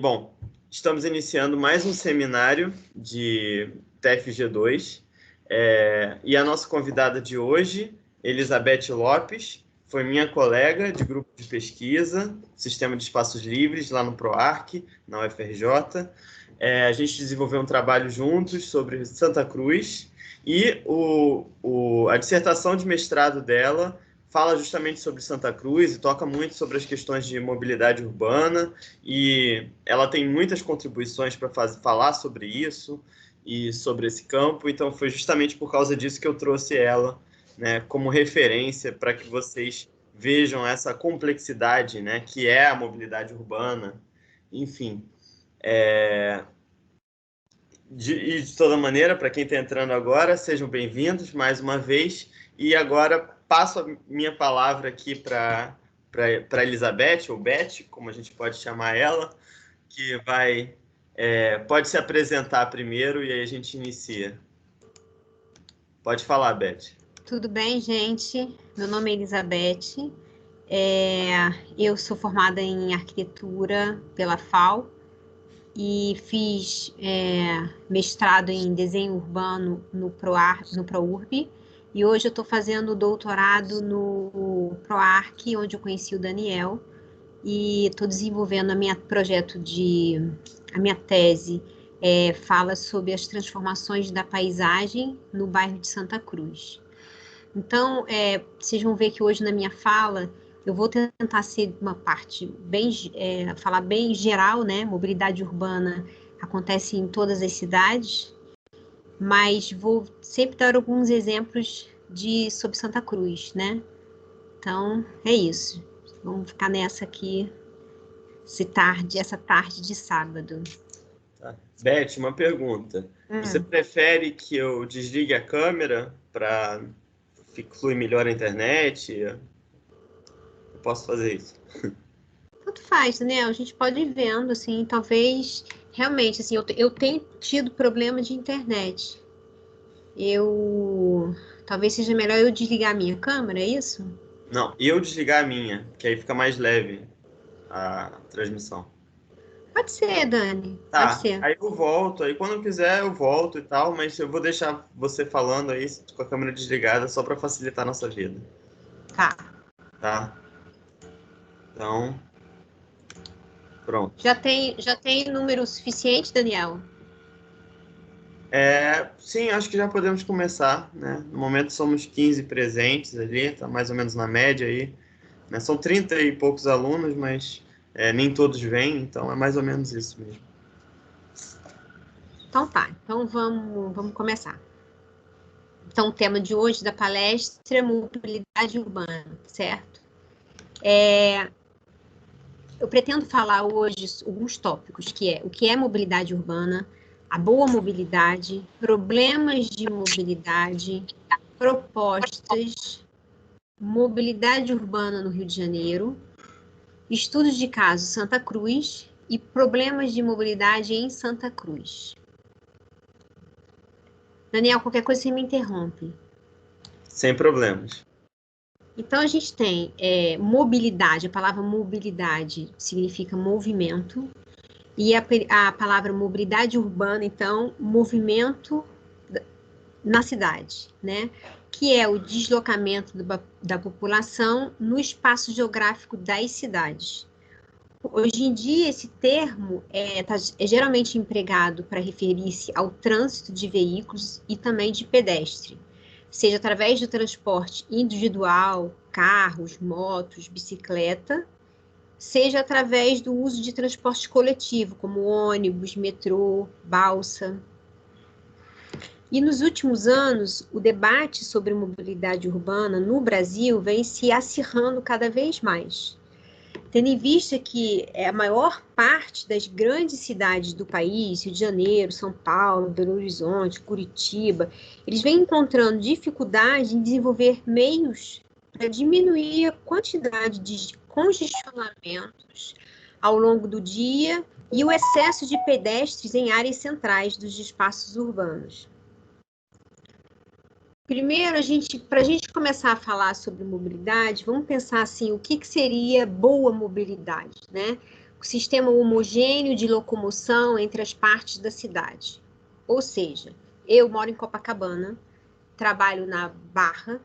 Bom, estamos iniciando mais um seminário de TFG2 e a nossa convidada de hoje, Elizabeth Lopes, foi minha colega de grupo de pesquisa, Sistema de Espaços Livres, lá no PROARC, na UFRJ. A gente desenvolveu um trabalho juntos sobre Santa Cruz e a dissertação de mestrado dela fala justamente sobre Santa Cruz e toca muito sobre as questões de mobilidade urbana, e ela tem muitas contribuições para falar sobre isso e sobre esse campo, então foi justamente por causa disso que eu trouxe ela, né, como referência para que vocês vejam essa complexidade, né, que é a mobilidade urbana. Enfim, de toda maneira, para quem está entrando agora, sejam bem-vindos mais uma vez. E agora passo a minha palavra aqui para Elizabeth, ou Beth, como a gente pode chamar ela, que pode se apresentar primeiro e aí a gente inicia. Pode falar, Beth. Tudo bem, gente? Meu nome é Elizabeth. Eu sou formada em arquitetura pela FAO e fiz mestrado em desenho urbano no ProURB. E hoje eu estou fazendo doutorado no PROARC, onde eu conheci o Daniel, e estou desenvolvendo a minha tese, fala sobre as transformações da paisagem no bairro de Santa Cruz. Então, vocês vão ver que hoje na minha fala, eu vou tentar ser uma parte falar bem geral, né? Mobilidade urbana acontece em todas as cidades, mas vou sempre dar alguns exemplos sobre Santa Cruz, Então, é isso. Vamos ficar nessa aqui, essa tarde de sábado. Tá. Beth, uma pergunta. Você prefere que eu desligue a câmera para fluir melhor a internet? Eu posso fazer isso? Tanto faz, Daniel. A gente pode ir vendo, assim, talvez... Realmente, assim, eu tenho tido problema de internet. Talvez seja melhor eu desligar a minha câmera, é isso? Não, eu desligar a minha, que aí fica mais leve a transmissão. Pode ser, Dani. Tá, pode ser. Aí eu volto, aí quando eu quiser eu volto e tal, mas eu vou deixar você falando aí com a câmera desligada só para facilitar a nossa vida. Tá? Então, pronto. Já tem número suficiente, Daniel? Sim, acho que já podemos começar, né? No momento somos 15 presentes ali, tá mais ou menos na média aí, né? São 30 e poucos alunos, mas nem todos vêm, então é mais ou menos isso mesmo. Então tá, então vamos começar. Então o tema de hoje da palestra é mobilidade urbana, certo? Eu pretendo falar hoje alguns tópicos, que é o que é mobilidade urbana, a boa mobilidade, problemas de mobilidade, propostas, mobilidade urbana no Rio de Janeiro, estudos de caso Santa Cruz e problemas de mobilidade em Santa Cruz. Daniel, qualquer coisa você me interrompe. Sem problemas. Então, a gente tem mobilidade. A palavra mobilidade significa movimento. E a palavra mobilidade urbana, então, movimento na cidade, né? Que é o deslocamento da população no espaço geográfico das cidades. Hoje em dia, esse termo é geralmente empregado para referir-se ao trânsito de veículos e também de pedestre, seja através do transporte individual, carros, motos, bicicleta, seja através do uso de transporte coletivo, como ônibus, metrô, balsa. E nos últimos anos, o debate sobre mobilidade urbana no Brasil vem se acirrando cada vez mais, tendo em vista que a maior parte das grandes cidades do país, Rio de Janeiro, São Paulo, Belo Horizonte, Curitiba, eles vêm encontrando dificuldade em desenvolver meios para diminuir a quantidade de congestionamentos ao longo do dia e o excesso de pedestres em áreas centrais dos espaços urbanos. Primeiro, para a gente começar a falar sobre mobilidade, vamos pensar assim, o que seria boa mobilidade, né? sistema homogêneo de locomoção entre as partes da cidade. Ou seja, eu moro em Copacabana, trabalho na Barra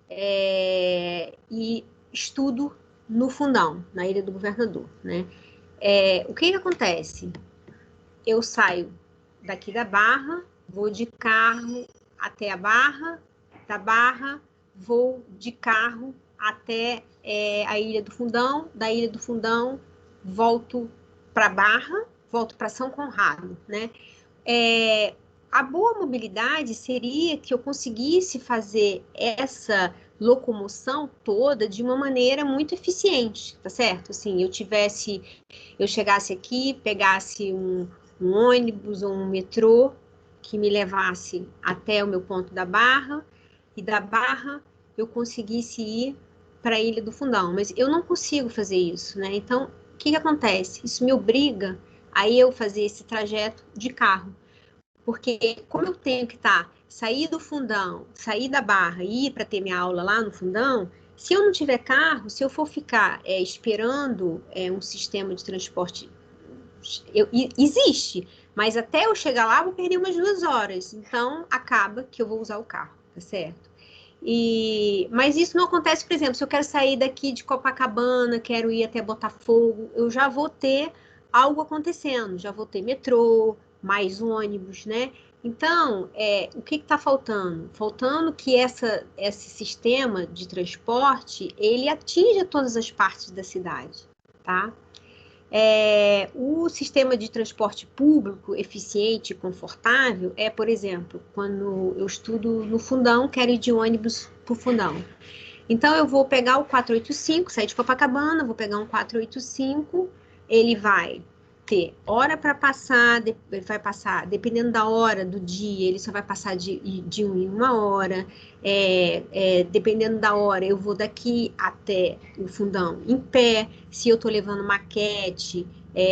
e estudo no Fundão, na Ilha do Governador, né? O que acontece? Eu saio daqui da Barra, vou de carro até a Barra, da Barra vou de carro até a Ilha do Fundão, da Ilha do Fundão volto para Barra, volto para São Conrado, né? A boa mobilidade seria que eu conseguisse fazer essa locomoção toda de uma maneira muito eficiente, tá certo? Assim, eu chegasse aqui, pegasse um ônibus ou um metrô que me levasse até o meu ponto da Barra, e da Barra eu conseguisse ir para a Ilha do Fundão, mas eu não consigo fazer isso, né? Então, o que acontece? Isso me obriga a eu fazer esse trajeto de carro, porque como eu tenho que sair do Fundão, sair da Barra e ir para ter minha aula lá no Fundão, se eu não tiver carro, se eu for ficar esperando um sistema de transporte, existe, mas até eu chegar lá, eu vou perder umas 2 horas. Então, acaba que eu vou usar o carro, tá certo? Mas isso não acontece, por exemplo, se eu quero sair daqui de Copacabana, quero ir até Botafogo, eu já vou ter algo acontecendo, já vou ter metrô, mais ônibus, né? Então, o que está faltando? Faltando que esse sistema de transporte, ele atinja todas as partes da cidade, tá? O sistema de transporte público eficiente e confortável por exemplo, quando eu estudo no Fundão, quero ir de ônibus para o Fundão. Então, eu vou pegar o 485, sair de Copacabana, vou pegar um 485, ele vai ter hora para passar, ele vai passar, dependendo da hora do dia, ele só vai passar de 1 em 1 hora, dependendo da hora, eu vou daqui até o Fundão em pé, se eu estou levando maquete,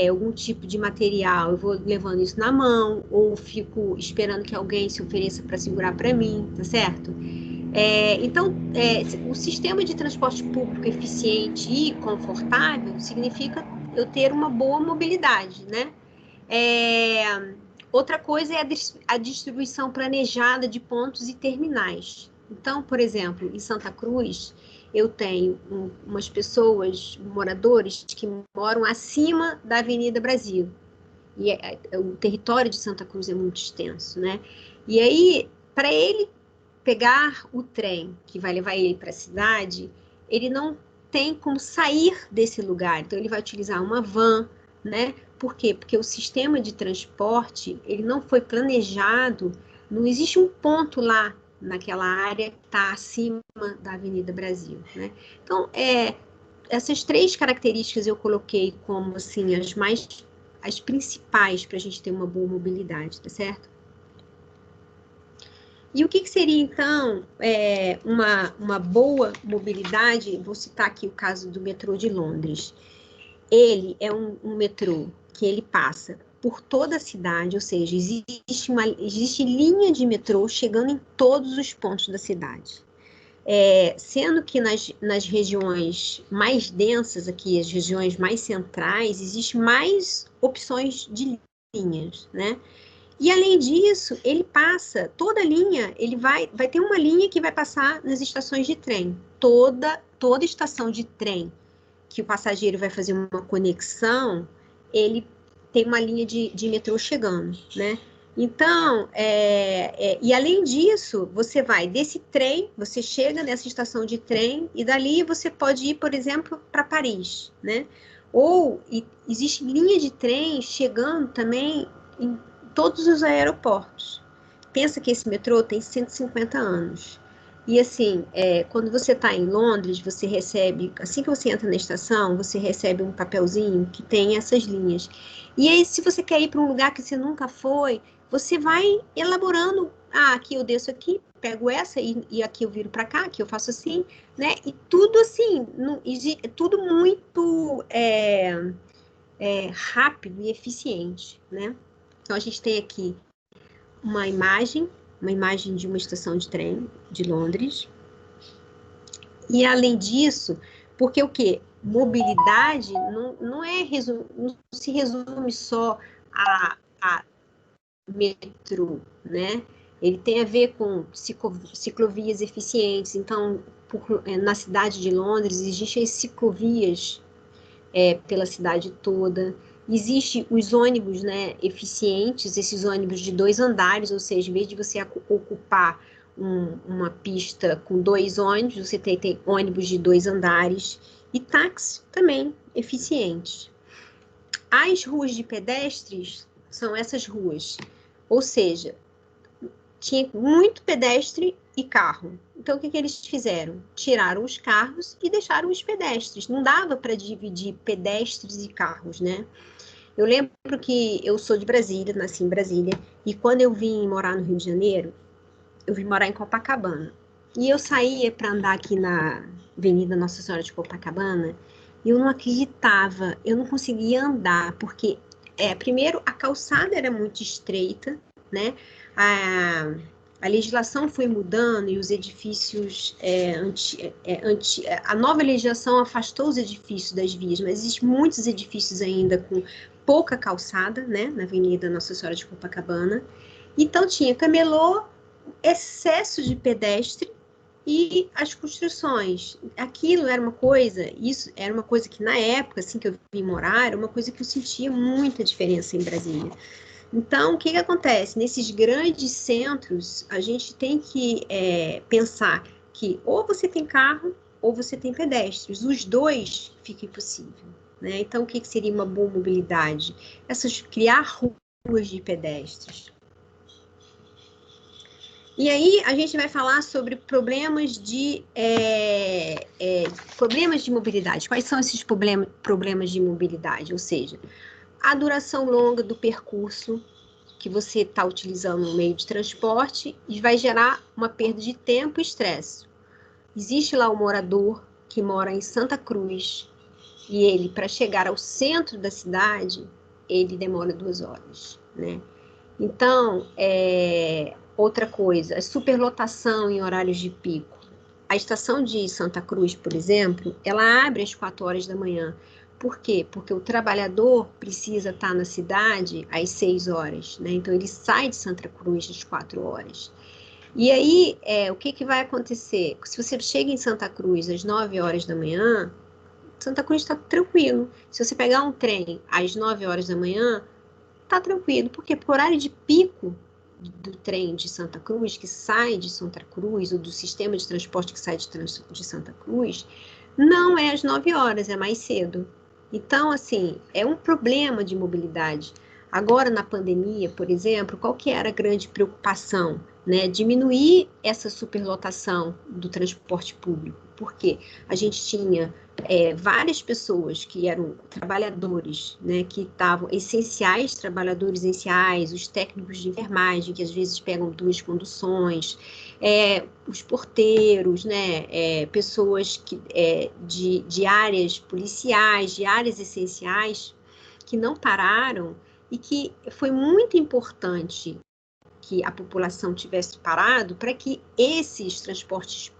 algum tipo de material, eu vou levando isso na mão, ou fico esperando que alguém se ofereça para segurar para mim, tá certo? Então, o sistema de transporte público eficiente e confortável significa eu ter uma boa mobilidade, né? Outra coisa é a distribuição planejada de pontos e terminais. Então, por exemplo, em Santa Cruz, eu tenho umas pessoas, moradores, que moram acima da Avenida Brasil. E o território de Santa Cruz é muito extenso, né? E aí, para ele pegar o trem que vai levar ele para a cidade, ele não tem como sair desse lugar. Então, ele vai utilizar uma van, né? Por quê? Porque o sistema de transporte, ele não foi planejado, não existe um ponto lá naquela área que está acima da Avenida Brasil, né? Então, essas 3 características eu coloquei como, assim, as principais para a gente ter uma boa mobilidade, tá certo? E o que seria, então, uma boa mobilidade? Vou citar aqui o caso do metrô de Londres. Ele é um metrô que ele passa por toda a cidade, ou seja, existe linha de metrô chegando em todos os pontos da cidade. Sendo que nas regiões mais densas aqui, as regiões mais centrais, existe mais opções de linhas, né? E, além disso, ele passa, toda a linha, ele vai ter uma linha que vai passar nas estações de trem. Toda estação de trem que o passageiro vai fazer uma conexão, ele tem uma linha de metrô chegando, né? Então, e além disso, você vai desse trem, você chega nessa estação de trem, e dali você pode ir, por exemplo, para Paris, né? Ou existe linha de trem chegando também em todos os aeroportos. Pensa que esse metrô tem 150 anos. E assim, quando você está em Londres, você recebe, assim que você entra na estação, você recebe um papelzinho que tem essas linhas. E aí, se você quer ir para um lugar que você nunca foi, você vai elaborando, aqui eu desço aqui, pego essa, e aqui eu viro para cá, aqui eu faço assim, né? E tudo assim, tudo muito rápido e eficiente, né? Então, a gente tem aqui uma imagem de uma estação de trem de Londres. E, além disso, porque o quê? mobilidade não se resume só a metrô, né? Ele tem a ver com ciclovias eficientes. Então, na cidade de Londres, existem ciclovias pela cidade toda. Existem os ônibus, né, eficientes, esses ônibus de 2 andares, ou seja, em vez de você ocupar uma pista com 2 ônibus, você tem ônibus de 2 andares. E táxi também eficientes. As ruas de pedestres são essas ruas, ou seja, tinha muito pedestre e carro. Então, o que eles fizeram? Tiraram os carros e deixaram os pedestres. Não dava para dividir pedestres e carros, né? Eu lembro que eu sou de Brasília, nasci em Brasília, e quando eu vim morar no Rio de Janeiro, eu vim morar em Copacabana. E eu saía para andar aqui na Avenida Nossa Senhora de Copacabana, e eu não acreditava, eu não conseguia andar, porque, primeiro, a calçada era muito estreita, né? A legislação foi mudando e os edifícios, a nova legislação afastou os edifícios das vias, mas existem muitos edifícios ainda com pouca calçada, né? Na Avenida Nossa Senhora de Copacabana. Então, tinha camelô, excesso de pedestre e as construções. Aquilo era uma coisa, isso era uma coisa que na época, assim que eu vim morar, era uma coisa que eu sentia muita diferença em Brasília. Então, o que acontece? Nesses grandes centros, a gente tem que pensar que ou você tem carro ou você tem pedestres. Os dois fica impossível, né? Então, o que seria uma boa mobilidade? Criar ruas de pedestres. E aí, a gente vai falar sobre problemas de mobilidade. Quais são esses problemas de mobilidade? Ou seja, a duração longa do percurso que você está utilizando no meio de transporte e vai gerar uma perda de tempo e estresse. Existe lá um morador que mora em Santa Cruz e ele, para chegar ao centro da cidade, ele demora 2 horas, né? Então, outra coisa, a superlotação em horários de pico. A estação de Santa Cruz, por exemplo, ela abre às 4 horas da manhã. Por quê? Porque o trabalhador precisa estar na cidade às 6 horas, né? Então, ele sai de Santa Cruz às 4 horas. E aí, o que vai acontecer? Se você chega em Santa Cruz às 9 horas da manhã, Santa Cruz está tranquilo. Se você pegar um trem às 9 horas da manhã, tá tranquilo. Por quê? Porque o horário de pico do trem de Santa Cruz, que sai de Santa Cruz, ou do sistema de transporte que sai de Santa Cruz, não é às 9 horas, é mais cedo. Então, assim, é um problema de mobilidade. Agora, na pandemia, por exemplo, qual que era a grande preocupação? Né? Diminuir essa superlotação do transporte público. Por quê? A gente tinha várias pessoas que eram trabalhadores, né, que estavam essenciais, trabalhadores essenciais, os técnicos de enfermagem, que às vezes pegam 2 conduções, os porteiros, né, pessoas de áreas policiais, de áreas essenciais, que não pararam e que foi muito importante que a população tivesse parado para que esses transportes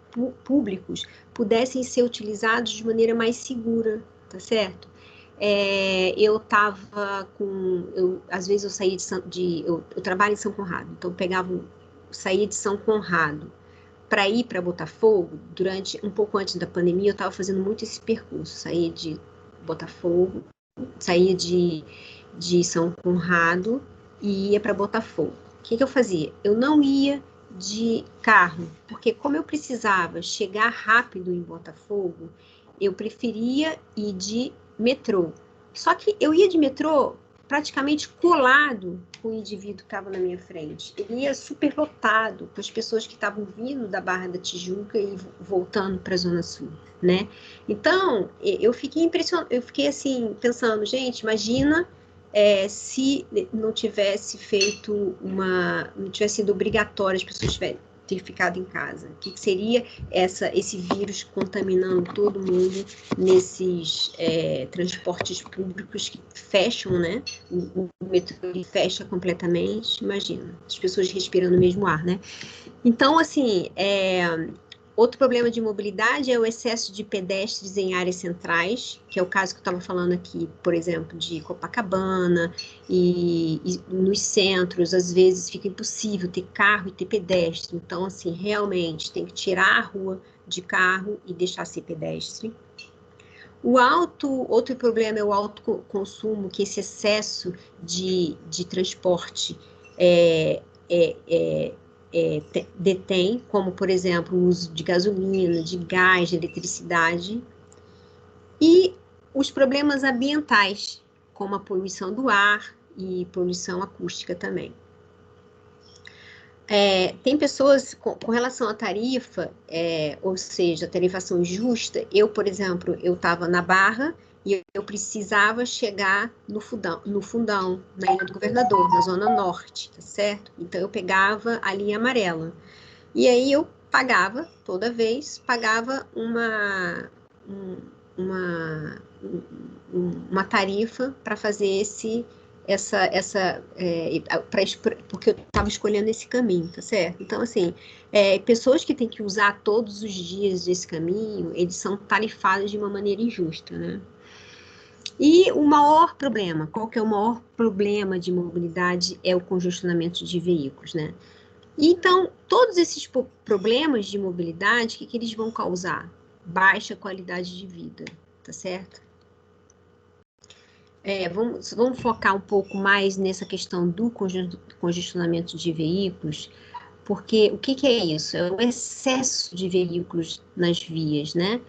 públicos pudessem ser utilizados de maneira mais segura, tá certo? Eu estava às vezes eu saía eu trabalho em São Conrado, então saía de São Conrado para ir para Botafogo, um pouco antes da pandemia, eu estava fazendo muito esse percurso, saía de Botafogo, saía de São Conrado e ia para Botafogo. O que eu fazia? Eu não ia de carro, porque como eu precisava chegar rápido em Botafogo, eu preferia ir de metrô. Só que eu ia de metrô praticamente colado com o indivíduo que estava na minha frente. Ele ia superlotado com as pessoas que estavam vindo da Barra da Tijuca e voltando para a Zona Sul, né? Então, eu fiquei impressionada, eu fiquei assim, pensando, gente, imagina se não tivesse não tivesse sido obrigatório as pessoas ter ficado em casa. O que seria esse vírus contaminando todo mundo nesses transportes públicos que fecham, né? O metrô fecha completamente, imagina, as pessoas respirando o mesmo ar, né? Então, assim, Outro problema de mobilidade é o excesso de pedestres em áreas centrais, que é o caso que eu estava falando aqui, por exemplo, de Copacabana, e nos centros, às vezes fica impossível ter carro e ter pedestre. Então, assim, realmente tem que tirar a rua de carro e deixar ser pedestre. Outro problema é o alto consumo, que esse excesso de transporte detém, como, por exemplo, o uso de gasolina, de gás, de eletricidade, e os problemas ambientais, como a poluição do ar e poluição acústica também. Tem pessoas, com relação à tarifa, ou seja, a tarifação justa, por exemplo, eu estava na Barra e eu precisava chegar no Fundão, na Ilha do Governador, na Zona Norte, tá certo? Então, eu pegava a linha amarela. E aí eu pagava, toda vez, pagava uma tarifa para fazer porque eu estava escolhendo esse caminho, tá certo? Então, assim, pessoas que têm que usar todos os dias esse caminho, eles são tarifados de uma maneira injusta, né? E o maior problema, qual que é o maior problema de mobilidade? É o congestionamento de veículos, né? Então, todos esses problemas de mobilidade, o que eles vão causar? Baixa qualidade de vida, tá certo? Vamos focar um pouco mais nessa questão do congestionamento de veículos, porque o que é isso? É o excesso de veículos nas vias, né?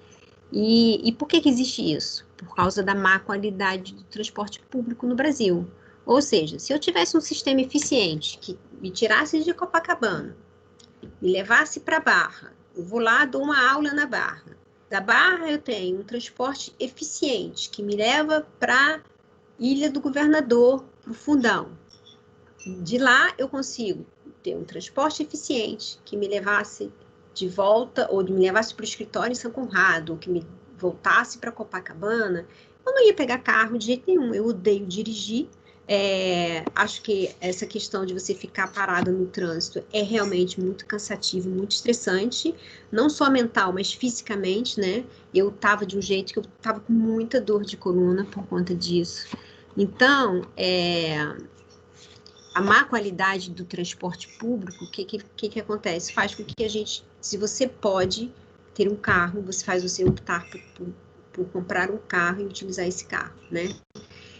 E por que existe isso? Por causa da má qualidade do transporte público no Brasil. Ou seja, se eu tivesse um sistema eficiente que me tirasse de Copacabana, me levasse para Barra, eu vou lá, dou uma aula na Barra. Da Barra eu tenho um transporte eficiente que me leva para Ilha do Governador, para o Fundão. De lá eu consigo ter um transporte eficiente que me levasse de volta, ou me levasse para o escritório em São Conrado, ou que me voltasse para Copacabana. Eu não ia pegar carro de jeito nenhum, eu odeio dirigir. Acho que essa questão de você ficar parada no trânsito é realmente muito cansativo, muito estressante, não só mental, mas fisicamente, né? Eu estava de um jeito que eu estava com muita dor de coluna por conta disso. Então, a má qualidade do transporte público, o que acontece? Faz com que a gente, se você pode ter um carro, faz você optar por comprar um carro e utilizar esse carro, né?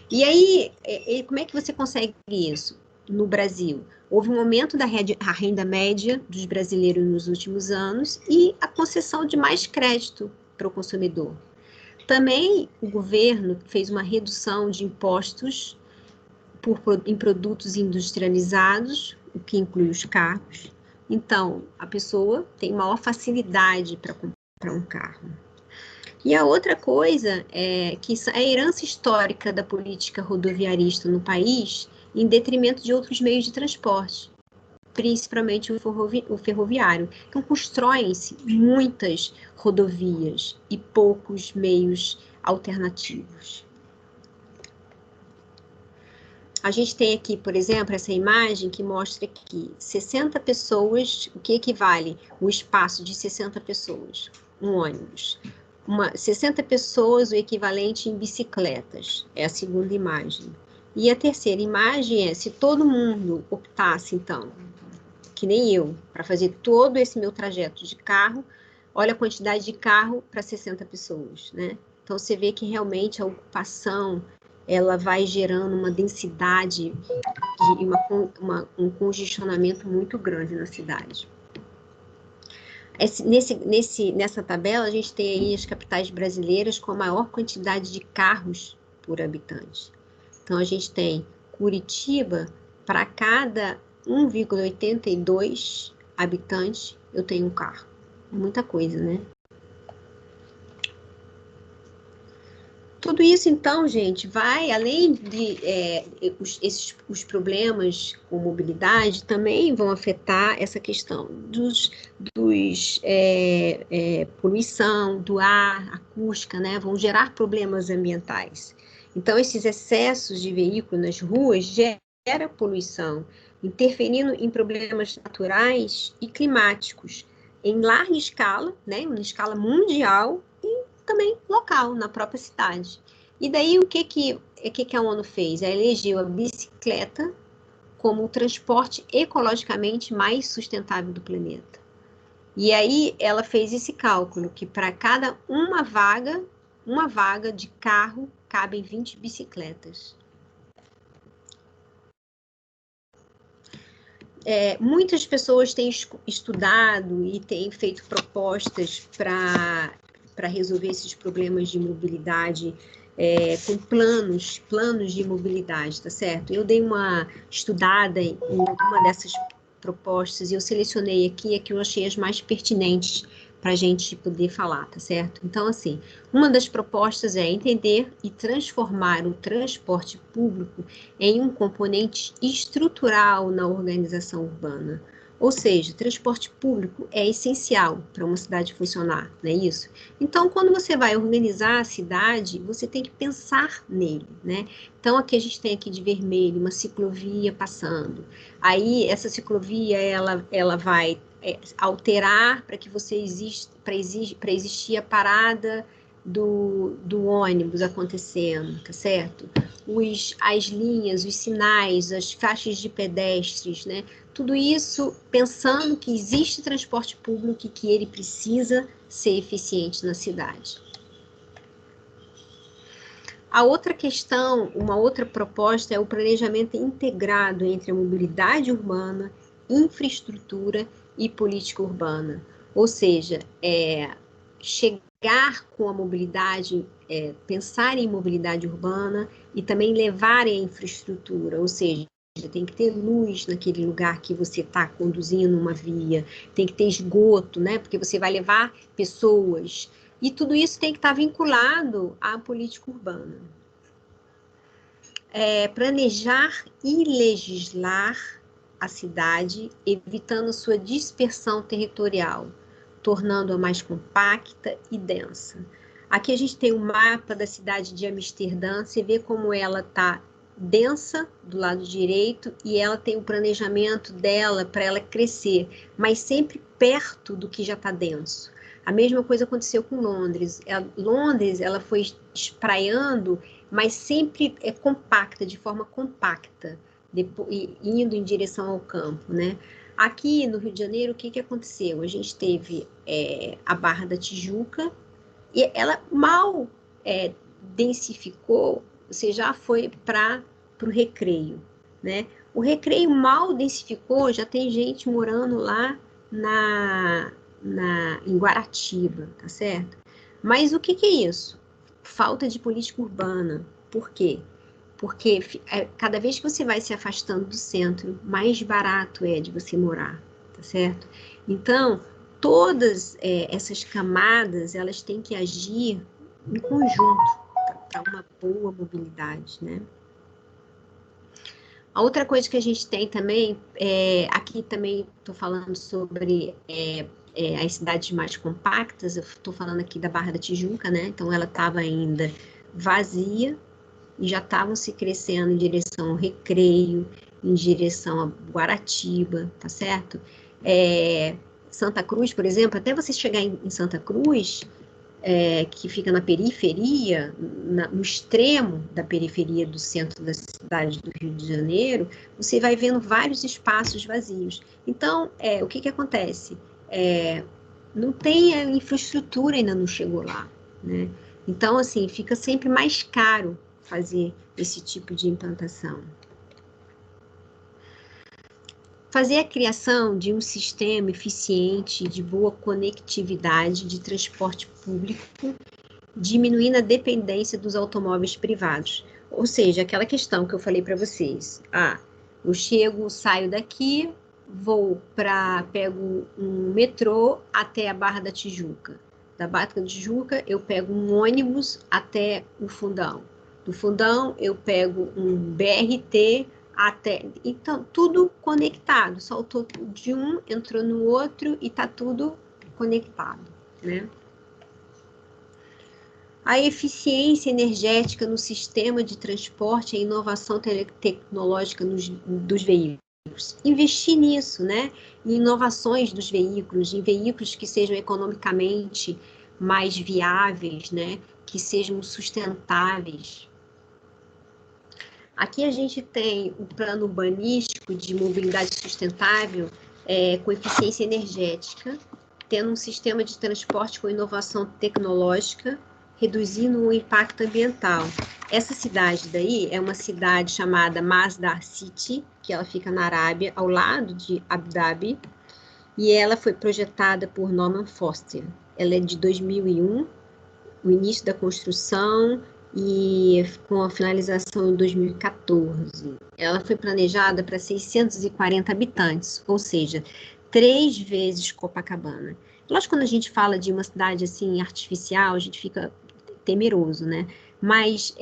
E aí, como é que você consegue isso no Brasil? Houve um aumento da renda média dos brasileiros nos últimos anos e a concessão de mais crédito para o consumidor. Também o governo fez uma redução de impostos em produtos industrializados, o que inclui os carros. Então, a pessoa tem maior facilidade para comprar um carro. E a outra coisa é que é a herança histórica da política rodoviarista no país, em detrimento de outros meios de transporte, principalmente o ferroviário. Então, constroem-se muitas rodovias e poucos meios alternativos. A gente tem aqui, por exemplo, essa imagem que mostra que 60 pessoas, o que equivale o espaço de 60 pessoas? Um ônibus. 60 pessoas, o equivalente em bicicletas, é a segunda imagem. E a terceira imagem é, se todo mundo optasse, então, que nem eu, para fazer todo esse meu trajeto de carro, olha a quantidade de carro para 60 pessoas, né? Então, você vê que realmente a ocupação, ela vai gerando uma densidade e um congestionamento muito grande na cidade. Nessa tabela, a gente tem aí as capitais brasileiras com a maior quantidade de carros por habitante. Então, a gente tem Curitiba, para cada 1,82 habitantes, eu tenho um carro. Muita coisa, né? Tudo isso, então, gente, vai, além de os problemas com mobilidade, também vão afetar essa questão poluição, do ar, acústica, né? Vão gerar problemas ambientais. Então, esses excessos de veículos nas ruas geram poluição, interferindo em problemas naturais e climáticos. em larga escala, né, em escala mundial e também local, na própria cidade. E daí o que a ONU fez? Ela elegeu a bicicleta como o transporte ecologicamente mais sustentável do planeta. E aí ela fez esse cálculo, que para cada uma vaga de carro, cabem 20 bicicletas. Muitas pessoas têm estudado e têm feito propostas para resolver esses problemas de mobilidade, com planos de mobilidade, tá certo? Eu dei uma estudada em uma dessas propostas e eu selecionei aqui a que eu achei as mais pertinentes para a gente poder falar, tá certo? Então, assim, uma das propostas é entender e transformar o transporte público em um componente estrutural na organização urbana. Ou seja, transporte público é essencial para uma cidade funcionar, não é isso? Então, quando você vai organizar a cidade, você tem que pensar nele, né? Então, aqui a gente tem aqui de vermelho uma ciclovia passando. Aí, essa ciclovia, ela vai alterar para que você para existir a parada do ônibus acontecendo, tá certo? As linhas, os sinais, as faixas de pedestres, né? Tudo isso pensando que existe transporte público e que ele precisa ser eficiente na cidade. A outra questão, uma outra proposta é o planejamento integrado entre a mobilidade urbana, infraestrutura e política urbana. Ou seja, chegar com a mobilidade, pensar em mobilidade urbana e também levar a infraestrutura, ou seja, tem que ter luz naquele lugar que você está conduzindo uma via, tem que ter esgoto, né? Porque você vai levar pessoas. E tudo isso tem que estar vinculado à política urbana. Planejar e legislar a cidade, evitando sua dispersão territorial, tornando-a mais compacta e densa. Aqui a gente tem um mapa da cidade de Amsterdã, você vê como ela está densa do lado direito e ela tem o planejamento dela para ela crescer, mas sempre perto do que já está denso. A mesma coisa aconteceu com Londres. Londres, ela foi espraiando, mas sempre compacta, de forma compacta, indo em direção ao campo, né? Aqui no Rio de Janeiro, o que aconteceu? A gente teve a Barra da Tijuca e ela mal densificou, você já foi para o Recreio, né? O Recreio mal densificou, já tem gente morando lá em Guaratiba, tá certo? Mas o que é isso? Falta de política urbana. Por quê? Porque cada vez que você vai se afastando do centro, mais barato é de você morar, tá certo? Então, todas essas camadas, elas têm que agir em conjunto para uma boa mobilidade, né? A outra coisa que a gente tem também, aqui também estou falando sobre as cidades mais compactas, eu estou falando aqui da Barra da Tijuca, né? Então, ela estava ainda vazia e já estavam se crescendo em direção ao Recreio, em direção a Guaratiba, tá certo? Santa Cruz, por exemplo, até você chegar em Santa Cruz, que fica na periferia, no extremo da periferia do centro da cidade do Rio de Janeiro, você vai vendo vários espaços vazios. Então, o que acontece? Não tem a infraestrutura, ainda não chegou lá, né? Então, assim, fica sempre mais caro fazer esse tipo de implantação. Fazer a criação de um sistema eficiente de boa conectividade de transporte público, diminuindo a dependência dos automóveis privados. Ou seja, aquela questão que eu falei para vocês. Eu saio daqui, pego um metrô até a Barra da Tijuca. Da Barra da Tijuca, eu pego um ônibus até o Fundão. Do Fundão, eu pego um BRT então, tudo conectado, saltou de um, entrou no outro e está tudo conectado, né? A eficiência energética no sistema de transporte e a inovação tecnológica dos veículos. veículos. Investir nisso, né? Em inovações dos veículos, em veículos que sejam economicamente mais viáveis, né? Que sejam sustentáveis. Aqui a gente tem o plano urbanístico de mobilidade sustentável com eficiência energética, tendo um sistema de transporte com inovação tecnológica, reduzindo o impacto ambiental. Essa cidade daí é uma cidade chamada Masdar City, que ela fica na Arábia, ao lado de Abu Dhabi, e ela foi projetada por Norman Foster. Ela é de 2001, o início da construção e com a finalização em 2014. Ela foi planejada para 640 habitantes, ou seja, 3 vezes Copacabana. Lógico, quando a gente fala de uma cidade assim artificial, a gente fica temeroso, né? Mas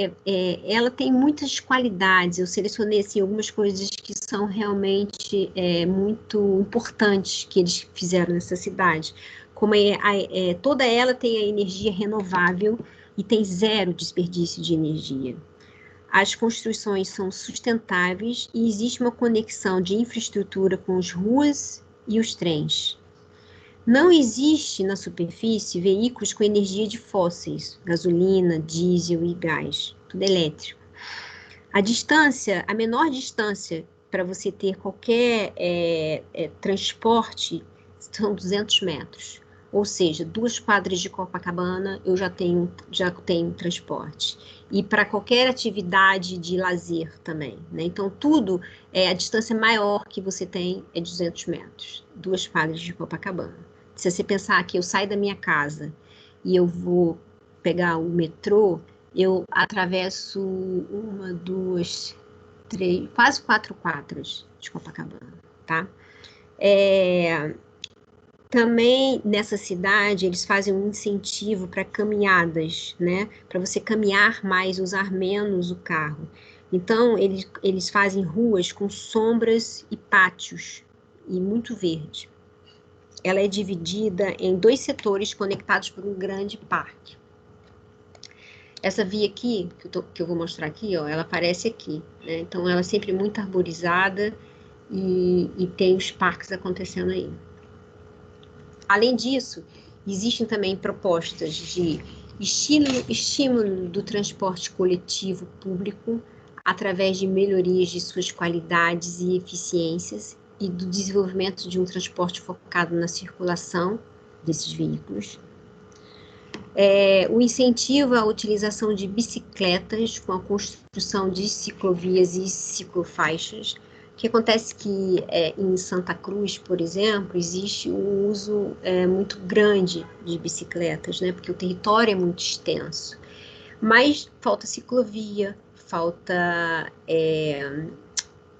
ela tem muitas qualidades. Eu selecionei assim, algumas coisas que são realmente muito importantes que eles fizeram nessa cidade. Como toda ela tem a energia renovável e tem 0 desperdício de energia. As construções são sustentáveis e existe uma conexão de infraestrutura com as ruas e os trens. Não existe na superfície veículos com energia de fósseis, gasolina, diesel e gás, tudo elétrico. A menor distância para você ter qualquer transporte são 200 metros. Ou seja, 2 quadras de Copacabana eu já tenho transporte. E para qualquer atividade de lazer também, né? Então, tudo, a distância maior que você tem é 200 metros. 2 quadras de Copacabana. Se você pensar que eu saio da minha casa e eu vou pegar o metrô, eu atravesso 1, 2, 3, quase 4 quadras de Copacabana, tá? Também nessa cidade eles fazem um incentivo para caminhadas, né? Para você caminhar mais, usar menos o carro. Então eles fazem ruas com sombras e pátios e muito verde. Ela é dividida em 2 setores conectados por um grande parque. Essa via aqui, que eu vou mostrar aqui, ó, ela aparece aqui, né? Então ela é sempre muito arborizada e tem os parques acontecendo aí. Além disso, existem também propostas de estímulo do transporte coletivo público através de melhorias de suas qualidades e eficiências e do desenvolvimento de um transporte focado na circulação desses veículos. O incentivo à utilização de bicicletas com a construção de ciclovias e ciclofaixas. O que acontece que em Santa Cruz, por exemplo, existe um uso muito grande de bicicletas, né? Porque o território é muito extenso. Mas falta ciclovia, falta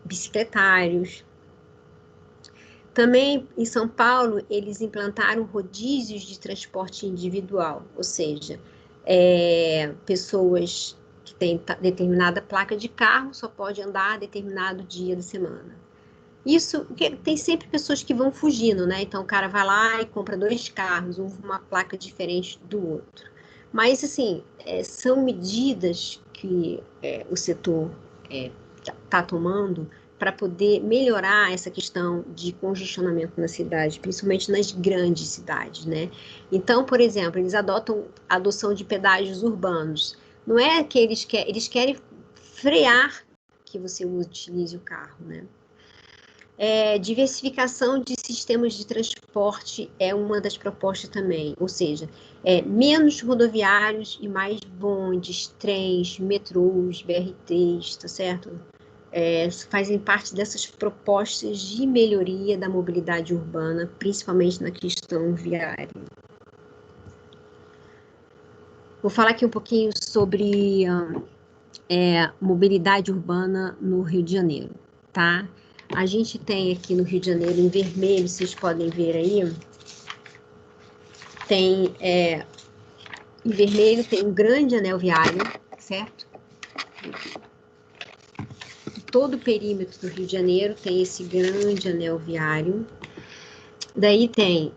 bicicletários. Também em São Paulo, eles implantaram rodízios de transporte individual, ou seja, pessoas que têm determinada placa de carro só pode andar a determinado dia da semana. Isso, tem sempre pessoas que vão fugindo, né? Então o cara vai lá e compra 2 carros, uma placa diferente do outro. Mas, assim, são medidas que o setor está tomando para poder melhorar essa questão de congestionamento na cidade, principalmente nas grandes cidades, né? Então, por exemplo, eles adotam a adoção de pedágios urbanos. Não é que eles querem frear que você utilize o carro, né? Diversificação de sistemas de transporte é uma das propostas também, ou seja, menos rodoviários e mais bondes, trens, metrôs, BRTs, tá certo? Fazem parte dessas propostas de melhoria da mobilidade urbana, principalmente na questão viária. Vou falar aqui um pouquinho sobre mobilidade urbana no Rio de Janeiro, tá? A gente tem aqui no Rio de Janeiro, em vermelho, vocês podem ver aí, em vermelho tem um grande anel viário, certo? Todo o perímetro do Rio de Janeiro tem esse grande anel viário. Daí tem,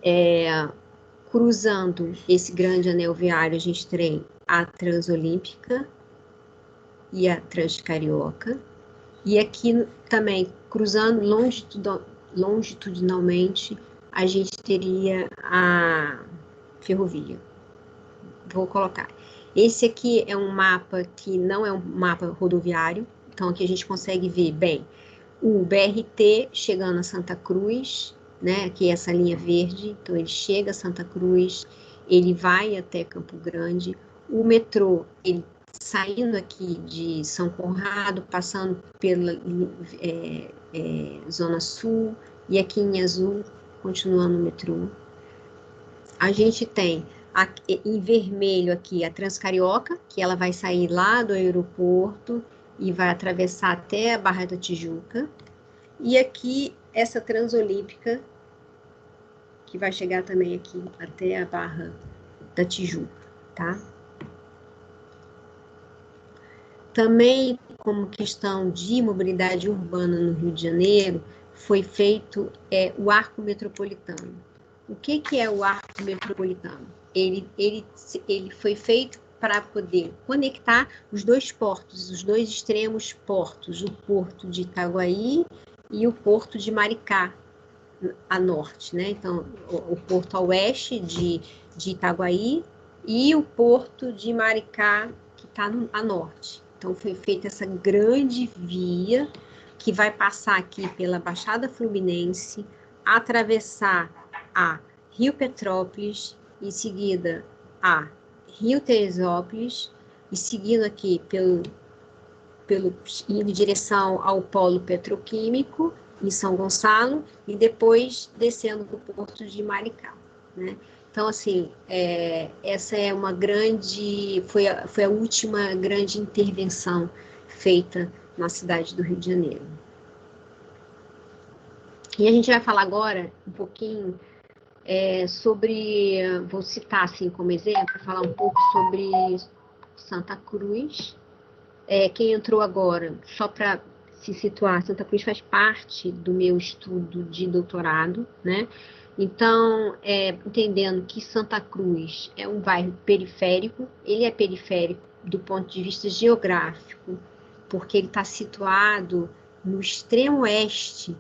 cruzando esse grande anel viário, a gente tem a Transolímpica e a Transcarioca. E aqui também, cruzando longitudinalmente, a gente teria a ferrovia. Vou colocar. Esse aqui é um mapa que não é um mapa rodoviário, então aqui a gente consegue ver bem o BRT chegando a Santa Cruz, né? Aqui essa linha verde, então ele chega a Santa Cruz, ele vai até Campo Grande, o metrô, ele saindo aqui de São Conrado, passando pela Zona Sul, e aqui em azul, continuando o metrô. A gente tem em vermelho aqui a Transcarioca, que ela vai sair lá do aeroporto e vai atravessar até a Barra da Tijuca. E aqui essa Transolímpica, que vai chegar também aqui até a Barra da Tijuca, tá? Também, como questão de mobilidade urbana no Rio de Janeiro, foi feito o arco metropolitano. O que é o arco metropolitano? Ele foi feito para poder conectar os dois portos, os dois extremos portos, o porto de Itaguaí e o porto de Maricá, a norte, né? Então, o porto a oeste de Itaguaí e o porto de Maricá, que está a norte. Então, foi feita essa grande via que vai passar aqui pela Baixada Fluminense, atravessar a Rio Petrópolis, em seguida a Rio Teresópolis, e seguindo aqui indo em direção ao polo petroquímico, em São Gonçalo, e depois descendo do porto de Maricá, né? Então, assim, essa é uma grande, foi a última grande intervenção feita na cidade do Rio de Janeiro. E a gente vai falar agora um pouquinho sobre, vou citar assim como exemplo, falar um pouco sobre Santa Cruz. Quem entrou agora, só para se situar, Santa Cruz faz parte do meu estudo de doutorado, né? Então, entendendo que Santa Cruz é um bairro periférico, ele é periférico do ponto de vista geográfico, porque ele está situado no extremo oeste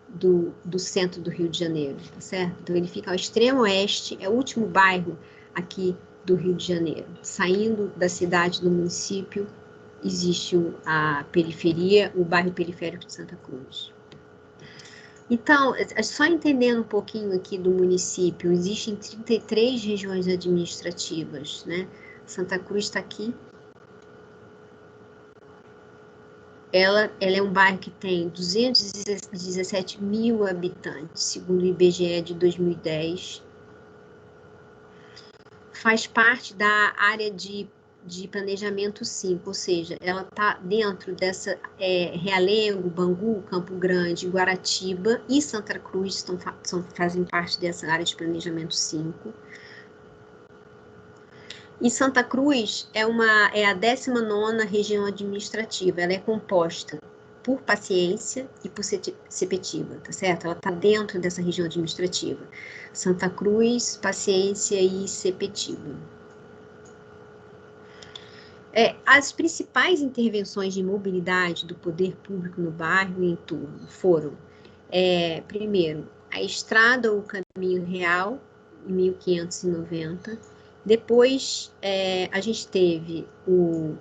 do centro do Rio de Janeiro, tá certo? Então, ele fica ao extremo oeste, é o último bairro aqui do Rio de Janeiro. Saindo da cidade, do município, existe a periferia, o bairro periférico de Santa Cruz. Então, só entendendo um pouquinho aqui do município, existem 33 regiões administrativas, né? Santa Cruz está aqui. Ela é um bairro que tem 217 mil habitantes, segundo o IBGE de 2010. Faz parte da área de planejamento 5, ou seja, ela está dentro dessa Realengo, Bangu, Campo Grande, Guaratiba e Santa Cruz fazem parte dessa área de planejamento 5. E Santa Cruz é a 19ª região administrativa, ela é composta por Paciência e por Sepetiba, tá certo? Ela está dentro dessa região administrativa. Santa Cruz, Paciência e Sepetiba. As principais intervenções de mobilidade do poder público no bairro e em torno foram, primeiro, a estrada ou caminho real, em 1590. Depois, a gente teve o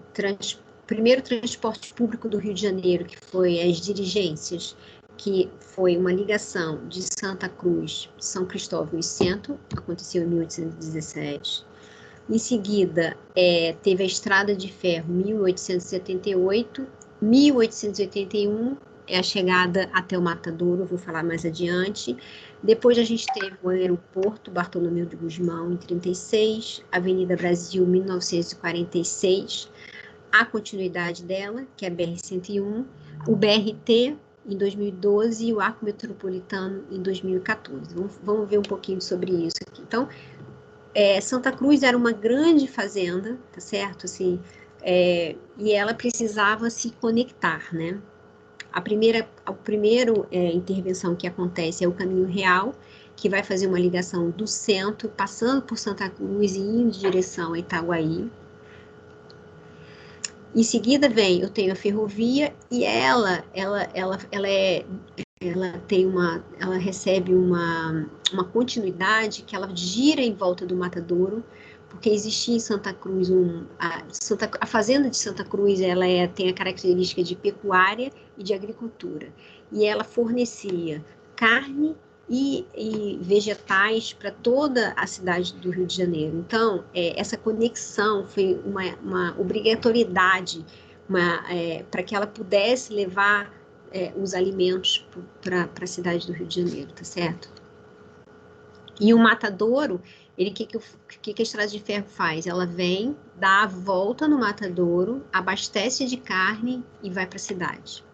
primeiro transporte público do Rio de Janeiro, que foi as diligências, que foi uma ligação de Santa Cruz, São Cristóvão e Centro, aconteceu em 1817. Em seguida, teve a Estrada de Ferro, 1878, 1881, é a chegada até o Matadouro, vou falar mais adiante. Depois a gente teve o aeroporto Bartolomeu de Gusmão, em 36, Avenida Brasil, 1946, a continuidade dela, que é a BR-101, o BRT, em 2012, e o Arco Metropolitano, em 2014. Vamos ver um pouquinho sobre isso aqui. Então, Santa Cruz era uma grande fazenda, tá certo? Assim, e ela precisava se conectar, né? A primeira intervenção que acontece é o caminho real, que vai fazer uma ligação do centro, passando por Santa Cruz e indo em direção a Itaguaí. Em seguida eu tenho a ferrovia e ela recebe uma continuidade que ela gira em volta do Matadouro, porque existia em Santa Cruz a fazenda de Santa Cruz, tem a característica de pecuária e de agricultura, e ela fornecia carne e vegetais para toda a cidade do Rio de Janeiro. Então, essa conexão foi uma obrigatoriedade para que ela pudesse levar os alimentos para a cidade do Rio de Janeiro, tá certo? E o Matadouro, o que a Estrada de Ferro faz? Ela vem, dá a volta no Matadouro, abastece de carne e vai para a cidade.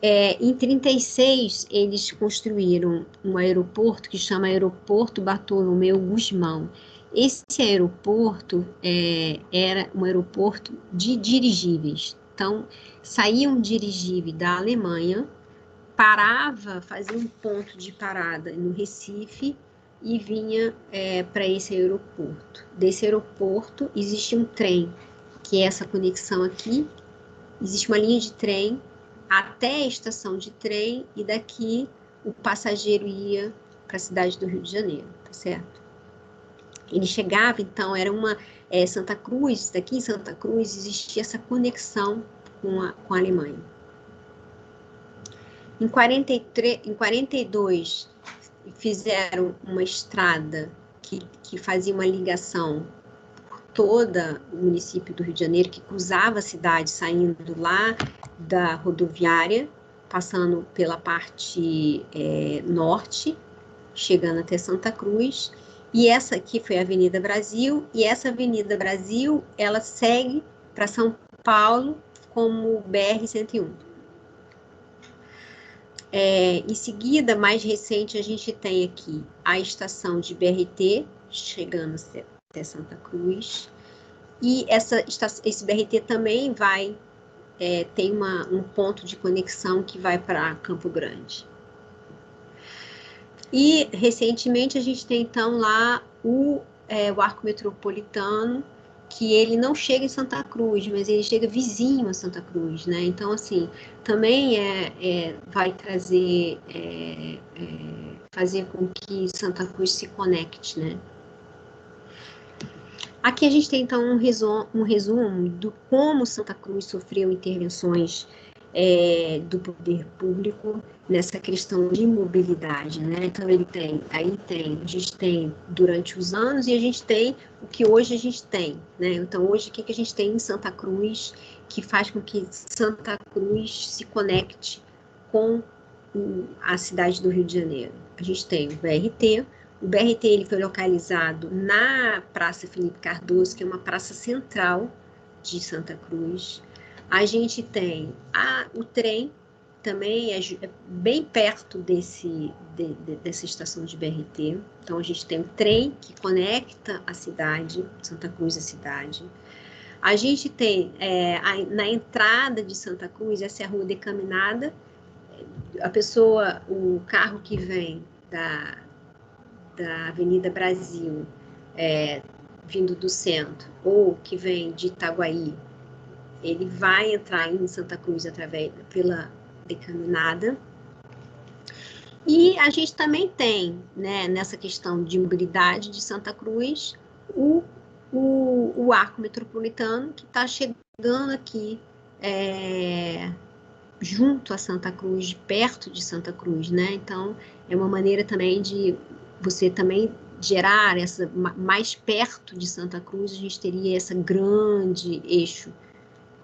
Em 1936, eles construíram um aeroporto que chama Aeroporto Bartolomeu Gusmão. Esse aeroporto era um aeroporto de dirigíveis. Então, saía um dirigível da Alemanha, fazia um ponto de parada no Recife e vinha para esse aeroporto. Desse aeroporto, existe um trem, que é essa conexão aqui. Existe uma linha de trem até a estação de trem e daqui o passageiro ia para a cidade do Rio de Janeiro, tá certo? Ele chegava, então, era Santa Cruz, daqui em Santa Cruz existia essa conexão com a Alemanha. Em 42, fizeram uma estrada que fazia uma ligação por todo o município do Rio de Janeiro, que cruzava a cidade, saindo lá da rodoviária, passando pela parte norte, chegando até Santa Cruz. E essa aqui foi a Avenida Brasil, e essa Avenida Brasil, ela segue para São Paulo como BR-101. Em seguida, mais recente, a gente tem aqui a estação de BRT, chegando até Santa Cruz. E esse BRT também tem um ponto de conexão que vai para Campo Grande. E, recentemente, a gente tem, então, lá o arco metropolitano, que ele não chega em Santa Cruz, mas ele chega vizinho a Santa Cruz, né? Então, assim, também vai fazer com que Santa Cruz se conecte, né? Aqui a gente tem, então, um resumo do como Santa Cruz sofreu intervenções do poder público nessa questão de mobilidade, né? Então, a gente tem durante os anos e a gente tem o que hoje a gente tem, né? Então, hoje, o que a gente tem em Santa Cruz que faz com que Santa Cruz se conecte com a cidade do Rio de Janeiro? A gente tem o BRT. O BRT ele foi localizado na Praça Felipe Cardoso, que é uma praça central de Santa Cruz. A gente tem o trem, também é bem perto dessa estação de BRT. Então, a gente tem o trem que conecta a cidade, Santa Cruz à cidade. A gente tem, na entrada de Santa Cruz, essa é a Rua Decaminada. O carro que vem da Avenida Brasil, vindo do centro, ou que vem de Itaguaí, ele vai entrar em Santa Cruz pela Decaminada. E a gente também tem, né, nessa questão de mobilidade de Santa Cruz, o arco metropolitano, que está chegando aqui junto a Santa Cruz, perto de Santa Cruz, né? Então, é uma maneira também de você também gerar mais perto de Santa Cruz, a gente teria esse grande eixo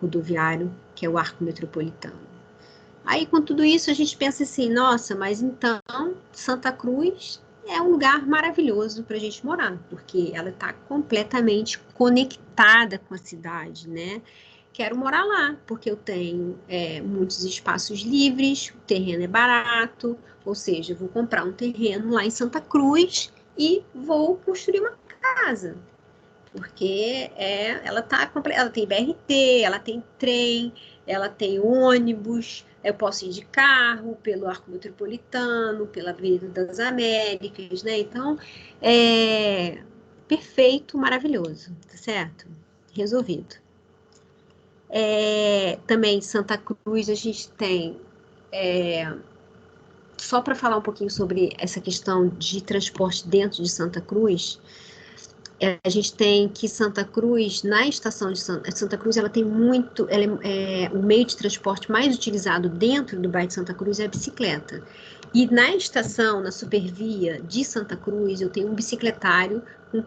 rodoviário, que é o arco metropolitano. Aí, com tudo isso, a gente pensa assim, nossa, mas então Santa Cruz é um lugar maravilhoso para a gente morar, porque ela está completamente conectada com a cidade, né? Quero morar lá, porque eu tenho muitos espaços livres, o terreno é barato, ou seja, eu vou comprar um terreno lá em Santa Cruz e vou construir uma casa. Porque ela tem BRT, ela tem trem, ela tem ônibus, eu posso ir de carro pelo Arco Metropolitano, pela Avenida das Américas, né? Então, perfeito, maravilhoso, tá certo? resolvido. Também Santa Cruz a gente tem, só para falar um pouquinho sobre essa questão de transporte dentro de Santa Cruz, a gente tem que Santa Cruz, na estação de Santa Cruz, ela tem muito, o meio de transporte mais utilizado dentro do bairro de Santa Cruz é a bicicleta. E na estação, na Supervia de Santa Cruz, eu tenho um bicicletário com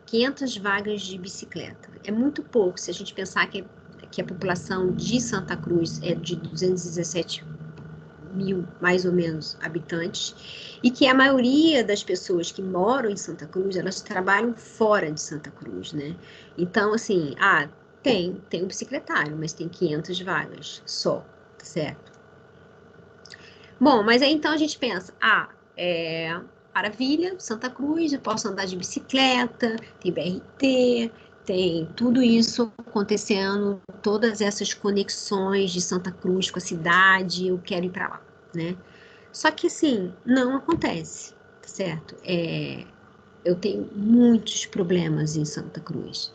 500 vagas de bicicleta. É muito pouco, se a gente pensar que a população de Santa Cruz é de 217 mil, mais ou menos, habitantes, e que a maioria das pessoas que moram em Santa Cruz, elas trabalham fora de Santa Cruz, né? Então, assim, tem um bicicletário, mas tem 500 vagas só, certo? Bom, mas aí então a gente pensa, maravilha, Santa Cruz, eu posso andar de bicicleta, tem BRT, tem tudo isso acontecendo, todas essas conexões de Santa Cruz com a cidade, eu quero ir para lá, né? Só que assim, não acontece, certo? Eu tenho muitos problemas em Santa Cruz.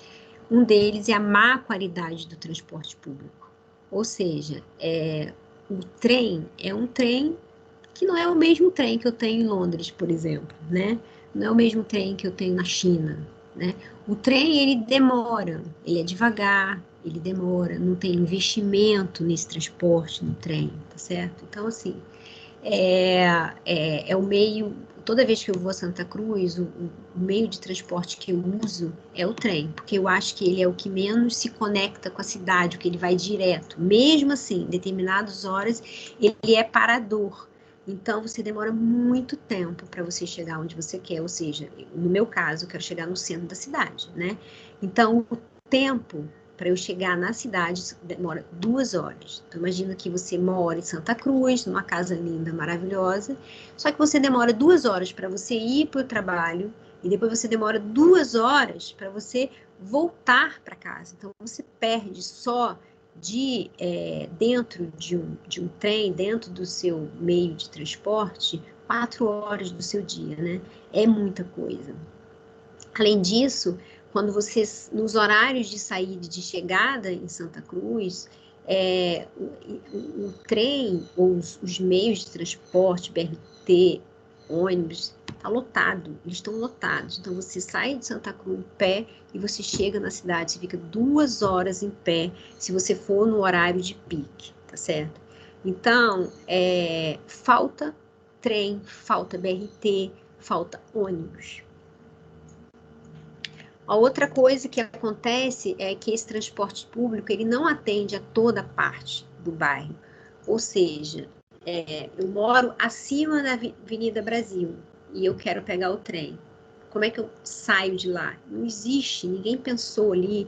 Um deles é a má qualidade do transporte público. Ou seja, o trem é um trem que não é o mesmo trem que eu tenho em Londres, por exemplo, né? Não é o mesmo trem que eu tenho na China, né? O trem, ele demora, ele é devagar, ele demora, não tem investimento nesse transporte no trem, tá certo? Então, assim, é o meio, toda vez que eu vou a Santa Cruz, o meio de transporte que eu uso é o trem, porque eu acho que ele é o que menos se conecta com a cidade, o que ele vai direto. Mesmo assim, em determinadas horas, ele é parador. Então, você demora muito tempo para você chegar onde você quer, ou seja, no meu caso, eu quero chegar no centro da cidade, né? Então, o tempo para eu chegar na cidade demora 2 horas. Então, imagina que você mora em Santa Cruz, numa casa linda, maravilhosa, só que você demora 2 horas para você ir para o trabalho e depois você demora 2 horas para você voltar para casa. Então, você perde só dentro de um trem, dentro do seu meio de transporte, 4 horas do seu dia, né? É muita coisa. Além disso, quando nos horários de saída e de chegada em Santa Cruz, o trem ou os meios de transporte, BRT, ônibus, está lotado, eles estão lotados. Então, você sai de Santa Cruz em pé e você chega na cidade, você fica 2 horas em pé, se você for no horário de pique, tá certo? Então, falta trem, falta BRT, falta ônibus. A outra coisa que acontece é que esse transporte público ele não atende a toda parte do bairro. Ou seja, eu moro acima da Avenida Brasil e eu quero pegar o trem. Como é que eu saio de lá? Não existe, ninguém pensou ali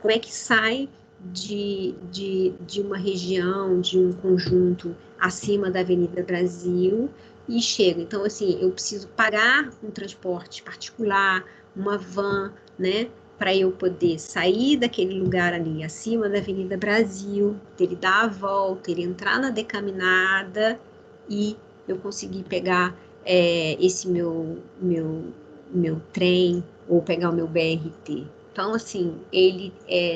como é que sai de uma região, de um conjunto acima da Avenida Brasil e chego. Então, assim, eu preciso pagar um transporte particular, uma van, né, para eu poder sair daquele lugar ali, acima da Avenida Brasil, ele dar a volta, ele entrar na decaminada e eu conseguir pegar esse meu trem ou pegar o meu BRT. Então, assim, ele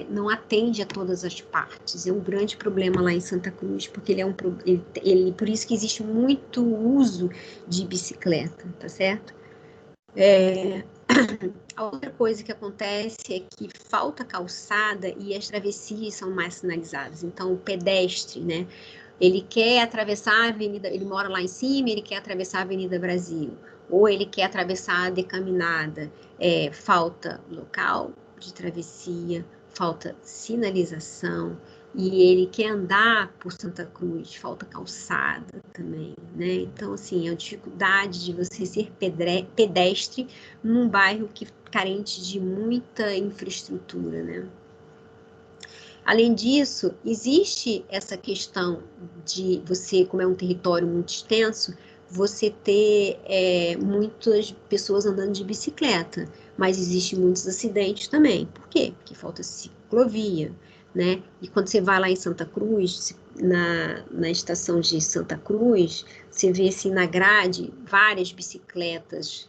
não atende a todas as partes. É um grande problema lá em Santa Cruz, porque por isso que existe muito uso de bicicleta, tá certo? A outra coisa que acontece é que falta calçada e as travessias são mais sinalizadas. Então, o pedestre, né? Ele quer atravessar a avenida, ele mora lá em cima, ele quer atravessar a Avenida Brasil, ou ele quer atravessar a decaminada. Falta local de travessia, falta sinalização, e ele quer andar por Santa Cruz, falta calçada também, né? Então, assim, é a dificuldade de você ser pedestre num bairro carente de muita infraestrutura, né? Além disso, existe essa questão de você, como é um território muito extenso, você ter muitas pessoas andando de bicicleta, mas existem muitos acidentes também. Por quê? Porque falta ciclovia, né? E quando você vai lá em Santa Cruz, na estação de Santa Cruz, você vê assim na grade várias bicicletas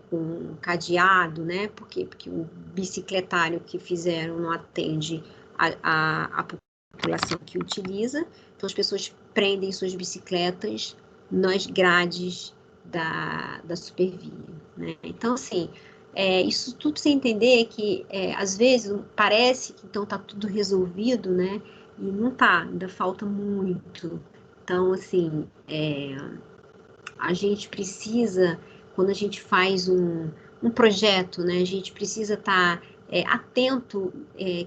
com um cadeado, né? Por quê? Porque o bicicletário que fizeram não atende a população que utiliza, então as pessoas prendem suas bicicletas nas grades da supervia, né? Então, assim, isso tudo sem entender que, às vezes, parece que então está tudo resolvido, né? E não está, ainda falta muito. Então, assim, a gente precisa, quando a gente faz um projeto, né? A gente precisa estar atento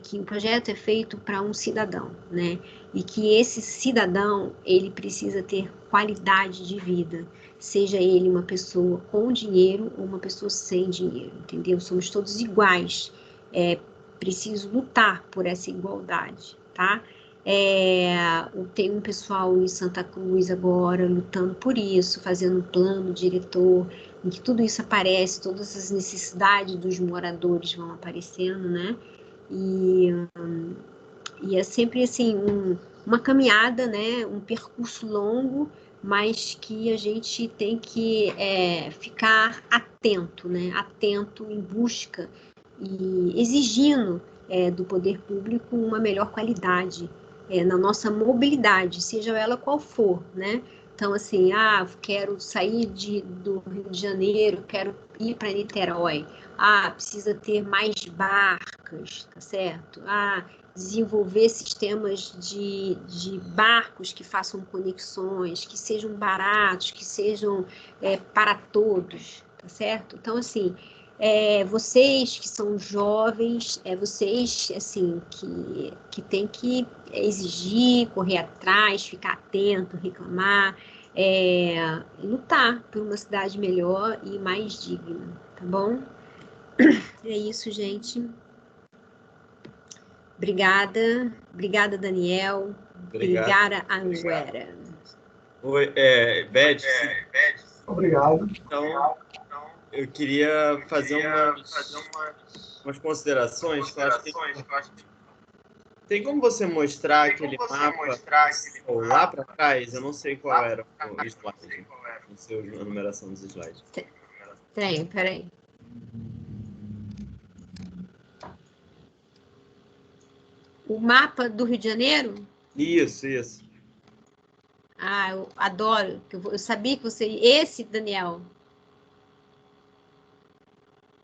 que o projeto é feito para um cidadão, né? E que esse cidadão, ele precisa ter qualidade de vida, seja ele uma pessoa com dinheiro ou uma pessoa sem dinheiro, entendeu? Somos todos iguais. Preciso lutar por essa igualdade, tá? Tem um pessoal em Santa Cruz agora lutando por isso, fazendo um plano diretor, em que tudo isso aparece, todas as necessidades dos moradores vão aparecendo, né? E é sempre assim uma caminhada, né? Um percurso longo, mas que a gente tem que ficar atento, né? Atento em busca e exigindo do poder público uma melhor qualidade na nossa mobilidade, seja ela qual for, né? Então, assim, quero sair do Rio de Janeiro, quero ir para Niterói. Precisa ter mais barcas, tá certo? Desenvolver sistemas de barcos que façam conexões, que sejam baratos, que sejam para todos, tá certo? Então, assim, vocês que são jovens, vocês, assim, que tem que exigir, correr atrás, ficar atento, reclamar, lutar por uma cidade melhor e mais digna, tá bom? É isso, gente. Obrigada, Daniel. Obrigada, Anguera. Oi, Beth. Obrigado. Então, eu queria fazer umas considerações que eu acho que tem como você mostrar aquele mapa lá para trás? Eu não sei qual era o slide, não sei a numeração dos slides. Peraí. O mapa do Rio de Janeiro? Isso. Eu adoro. Eu sabia que você... Esse, Daniel...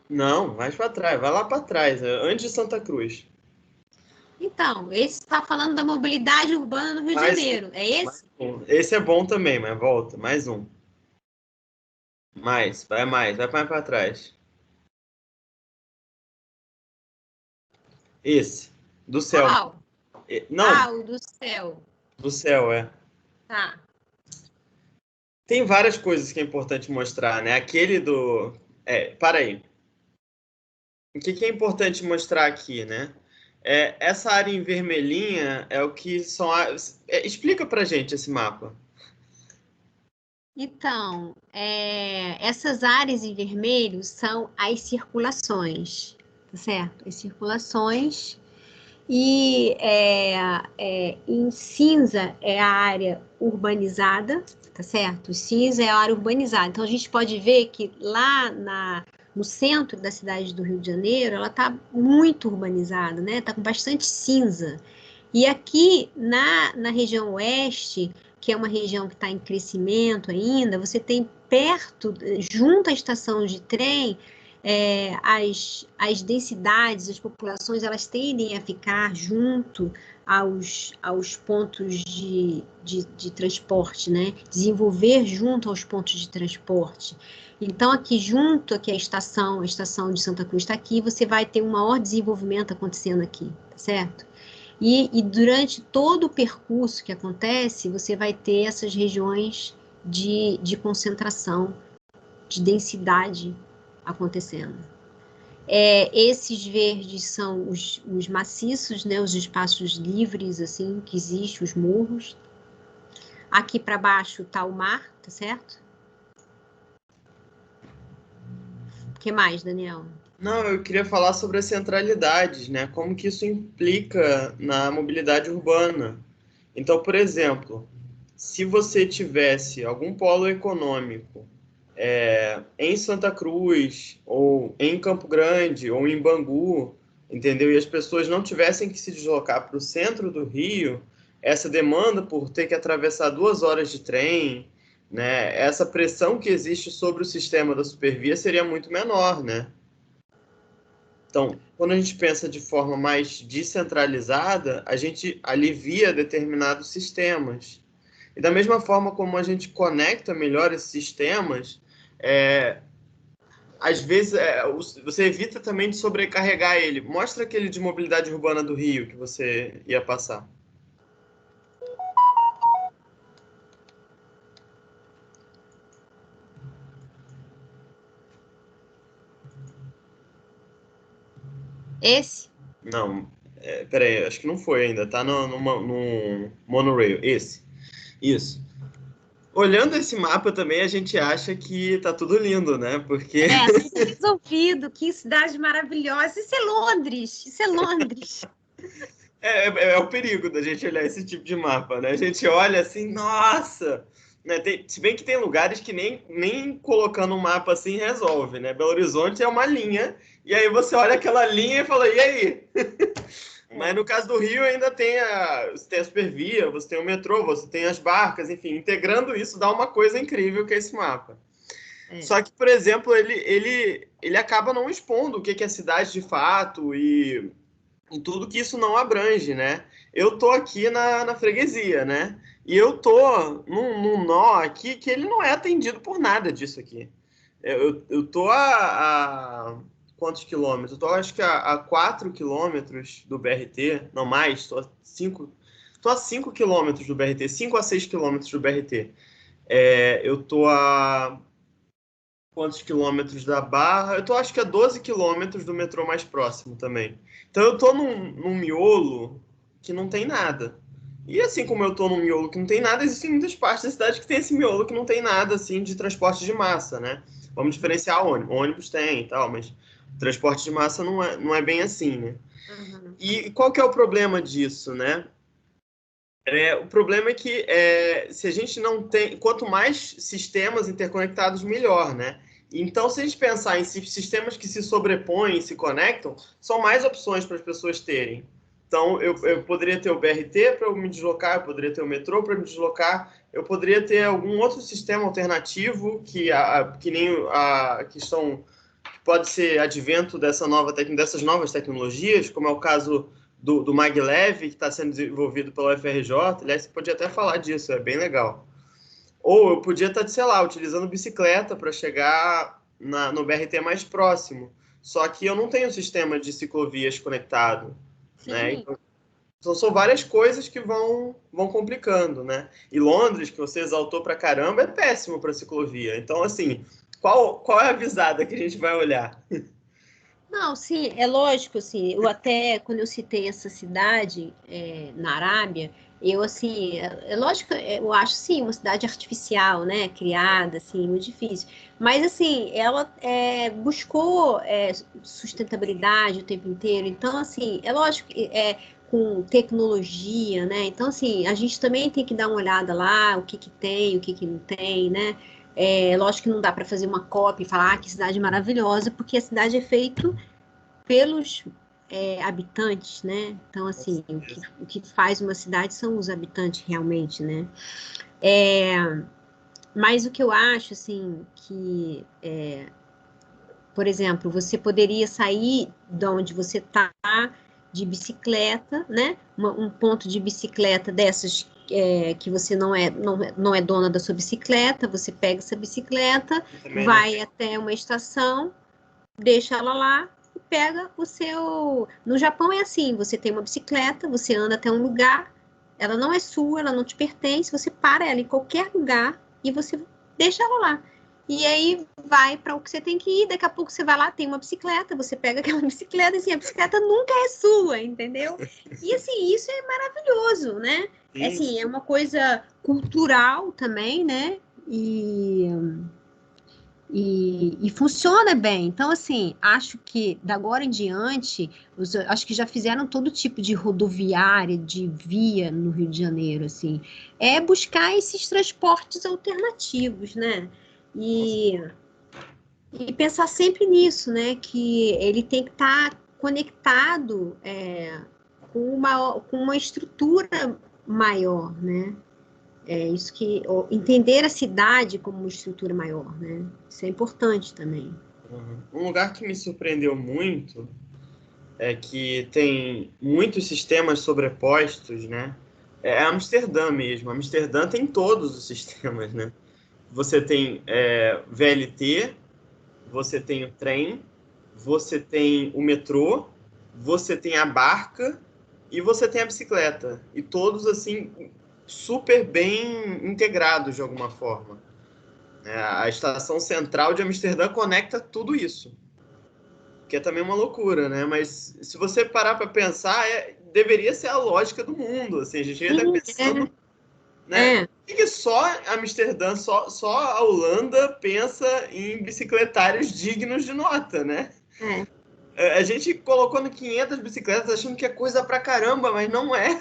Não, mais para trás. Vai lá para trás, antes de Santa Cruz. Então, esse está falando da mobilidade urbana no Rio de Janeiro. É esse? Esse é bom também, mas volta. Mais um. Vai mais para trás. Esse. Do céu. Qual? Não. O do céu. Do céu, Tá. Tem várias coisas que é importante mostrar, né? Aquele do... para aí. O que é importante mostrar aqui, né? Essa área em vermelhinha é o que são... explica pra gente esse mapa. Então, essas áreas em vermelho são as circulações, tá certo? As circulações. E em cinza é a área urbanizada, tá certo? O cinza é a área urbanizada. Então, a gente pode ver que lá no centro da cidade do Rio de Janeiro, ela está muito urbanizada, né? Está com bastante cinza. E aqui na região oeste, que é uma região que está em crescimento ainda, você tem perto, junto à estação de trem, as densidades, as populações, elas tendem a ficar junto aos pontos de transporte, né? Desenvolver junto aos pontos de transporte. Então, aqui a estação de Santa Cruz está aqui, você vai ter um maior desenvolvimento acontecendo aqui, tá certo? E durante todo o percurso que acontece, você vai ter essas regiões de concentração, de densidade acontecendo. Esses verdes são os maciços, né, os espaços livres, assim, que existem, os morros. Aqui para baixo está o mar, tá certo? O que mais, Daniel? Não, eu queria falar sobre as centralidades, né? Como que isso implica na mobilidade urbana. Então, por exemplo, se você tivesse algum polo econômico em Santa Cruz, ou em Campo Grande, ou em Bangu, entendeu? E as pessoas não tivessem que se deslocar para o centro do Rio, essa demanda por ter que atravessar 2 horas de trem, né? Essa pressão que existe sobre o sistema da supervia seria muito menor, né? Então, quando a gente pensa de forma mais descentralizada, a gente alivia determinados sistemas. E da mesma forma como a gente conecta melhor esses sistemas, às vezes você evita também de sobrecarregar ele. Mostra aquele de mobilidade urbana do Rio que você ia passar. Esse? Não, peraí, acho que não foi ainda, tá no monorail, esse. Isso. Olhando esse mapa também, a gente acha que tá tudo lindo, né? Porque... tudo resolvido, que cidade maravilhosa. Isso é Londres, isso é Londres. É o perigo da gente olhar esse tipo de mapa, né? A gente olha assim, nossa! Né? Se bem que tem lugares que nem colocando um mapa assim resolve, né? Belo Horizonte é uma linha, e aí você olha aquela linha e fala, e aí? Mas no caso do Rio ainda você tem a supervia, você tem o metrô, você tem as barcas, enfim, integrando isso dá uma coisa incrível que é esse mapa. Só que, por exemplo, ele acaba não expondo o que é cidade de fato e tudo que isso não abrange, né? Eu tô aqui na freguesia, né? E eu tô num nó aqui que ele não é atendido por nada disso aqui. Eu tô a quantos quilômetros? Eu tô, acho que a 4 quilômetros do BRT, não mais, tô a 5 quilômetros do BRT, 5 a 6 quilômetros do BRT. Eu tô a quantos quilômetros da Barra? Eu tô, acho que a 12 quilômetros do metrô mais próximo também. Então eu tô num miolo que não tem nada. E assim como eu tô num miolo que não tem nada, existem muitas partes da cidade que tem esse miolo que não tem nada, assim, de transporte de massa, né? Vamos diferenciar ônibus. Ônibus tem e tal, mas transporte de massa não é bem assim, né? Uhum. E qual que é o problema disso, né? O problema é que se a gente não tem... Quanto mais sistemas interconectados, melhor, né? Então, se a gente pensar em sistemas que se sobrepõem e se conectam, são mais opções para as pessoas terem. Então, eu poderia ter o BRT para eu me deslocar, eu poderia ter o metrô para me deslocar, eu poderia ter algum outro sistema alternativo que nem a questão que pode ser advento dessas novas tecnologias, como é o caso do maglev, que está sendo desenvolvido pela UFRJ. Aliás, você podia até falar disso, é bem legal. Ou eu podia estar, sei lá, utilizando bicicleta para chegar no BRT mais próximo. Só que eu não tenho um sistema de ciclovias conectado, né? Então são várias coisas que vão complicando, né? E Londres, que você exaltou pra caramba, é péssimo para ciclovia. Então, assim, qual é a visada que a gente vai olhar? Não, sim, é lógico, assim, eu até, quando eu citei essa cidade na Arábia, eu, assim, é lógico, eu acho, sim, uma cidade artificial, né, criada, assim, muito difícil, mas, assim, ela buscou sustentabilidade o tempo inteiro, então, assim, é lógico que com tecnologia, né, então, assim, a gente também tem que dar uma olhada lá, o que que tem, o que que não tem, né, lógico que não dá para fazer uma cópia e falar que cidade maravilhosa, porque a cidade é feita pelos habitantes, né? Então, assim, o que faz uma cidade são os habitantes realmente, né? Mas o que eu acho, assim, que, por exemplo, você poderia sair de onde você está de bicicleta, né? Um ponto de bicicleta dessas que você não é dona da sua bicicleta, você pega essa bicicleta, vai até uma estação, deixa ela lá e pega o seu... No Japão é assim, você tem uma bicicleta, você anda até um lugar, ela não é sua, ela não te pertence, você para ela em qualquer lugar e você deixa ela lá. E aí vai para o que você tem que ir, daqui a pouco você vai lá, tem uma bicicleta, você pega aquela bicicleta, assim, a bicicleta nunca é sua, entendeu? E assim, isso é maravilhoso, né? Assim, é uma coisa cultural também, né? E funciona bem. Então, assim, acho que da agora em diante, acho que já fizeram todo tipo de rodoviária, de via no Rio de Janeiro, assim. É buscar esses transportes alternativos, né? E pensar sempre nisso, né? Que ele tem que estar conectado com uma estrutura maior, né? Isso que entender a cidade como uma estrutura maior, né? Isso é importante também. Um lugar que me surpreendeu muito é que tem muitos sistemas sobrepostos, né? É Amsterdã mesmo. Amsterdã tem todos os sistemas, né? Você tem VLT, você tem o trem, você tem o metrô, você tem a barca e você tem a bicicleta. E todos, assim, super bem integrados de alguma forma. A estação central de Amsterdã conecta tudo isso, que é também uma loucura, né? Mas se você parar para pensar, deveria ser a lógica do mundo. Assim, a gente ainda pensando, né? Por que só Amsterdã, só a Holanda pensa em bicicletários dignos de nota, né? A gente colocou no 500 bicicletas achando que é coisa pra caramba, mas não é.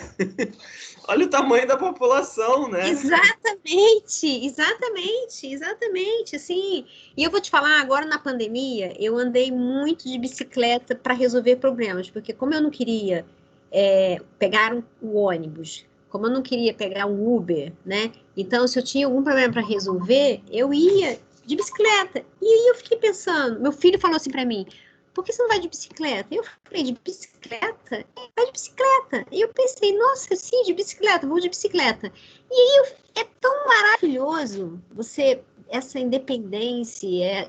Olha o tamanho da população, né? Exatamente, assim. E eu vou te falar, agora na pandemia, eu andei muito de bicicleta para resolver problemas, porque como eu não queria pegar o ônibus, como eu não queria pegar um Uber, né? Então, se eu tinha algum problema para resolver, eu ia de bicicleta. E aí eu fiquei pensando, meu filho falou assim para mim: por que você não vai de bicicleta? Eu falei, de bicicleta? Vai de bicicleta. E eu pensei, nossa, sim, de bicicleta, vou de bicicleta. E aí é tão maravilhoso essa independência,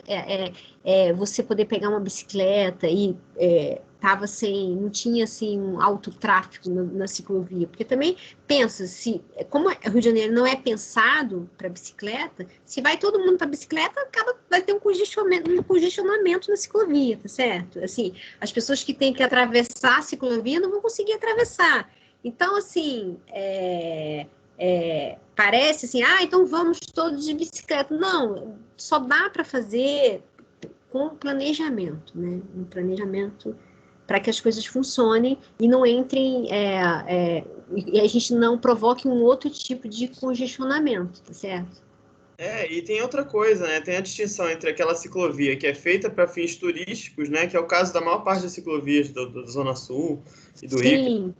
você poder pegar uma bicicleta e não tinha assim um alto tráfego na ciclovia, porque também pensa, como o Rio de Janeiro não é pensado para bicicleta, se vai todo mundo para bicicleta, vai ter um congestionamento na ciclovia, tá certo? Assim, as pessoas que têm que atravessar a ciclovia não vão conseguir atravessar. Então, assim, parece assim, então vamos todos de bicicleta. Não, só dá para fazer com planejamento, né? Um planejamento para que as coisas funcionem e não entrem, e a gente não provoque um outro tipo de congestionamento, tá certo? E tem outra coisa, né? Tem a distinção entre aquela ciclovia que é feita para fins turísticos, né? Que é o caso da maior parte das ciclovias da Zona Sul e do Rio,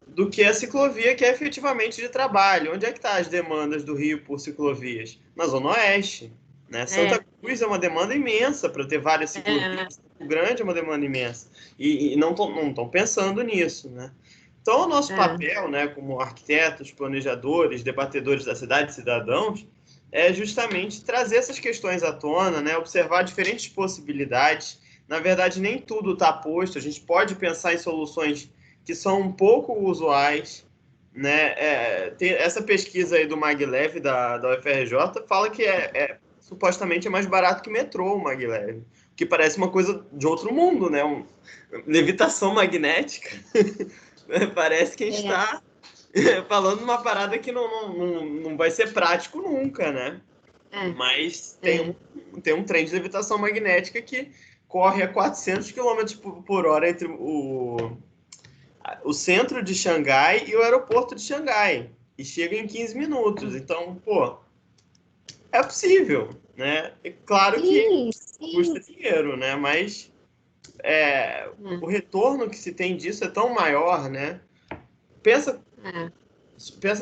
do que a ciclovia que é efetivamente de trabalho. Onde é que estão as demandas do Rio por ciclovias? Na Zona Oeste, né? Santa Cruz é uma demanda imensa para ter várias ciclovias. O Grande é uma demanda imensa. E não estão pensando nisso, né? Então, o nosso papel, né, como arquitetos, planejadores, debatedores da cidade, cidadãos, é justamente trazer essas questões à tona, né, observar diferentes possibilidades. Na verdade, nem tudo está posto. A gente pode pensar em soluções que são um pouco usuais, né? Essa pesquisa aí do Maglev, da UFRJ, fala que supostamente é mais barato que metrô o Maglev, que parece uma coisa de outro mundo, né? Levitação magnética. Parece que a gente está falando uma parada que não vai ser prático nunca, né? Mas tem um trem de levitação magnética que corre a 400 km por hora entre o centro de Xangai e o aeroporto de Xangai. E chega em 15 minutos. Então, é possível, né? É claro que custa dinheiro, né? Mas o retorno que se tem disso é tão maior, né? Pensa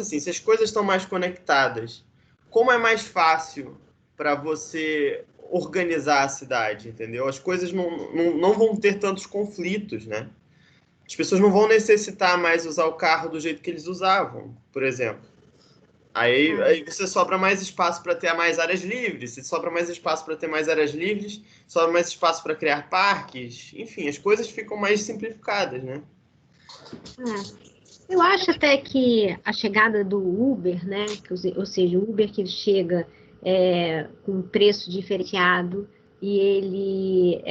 assim, se as coisas estão mais conectadas, como é mais fácil para você organizar a cidade, entendeu? As coisas não vão ter tantos conflitos, né? As pessoas não vão necessitar mais usar o carro do jeito que eles usavam, por exemplo. Aí você sobra mais espaço para ter mais áreas livres, se sobra mais espaço para ter mais áreas livres, sobra mais espaço para criar parques, enfim, as coisas ficam mais simplificadas, né? Eu acho até que a chegada do Uber, né, ou seja, o Uber que chega com um preço diferenciado e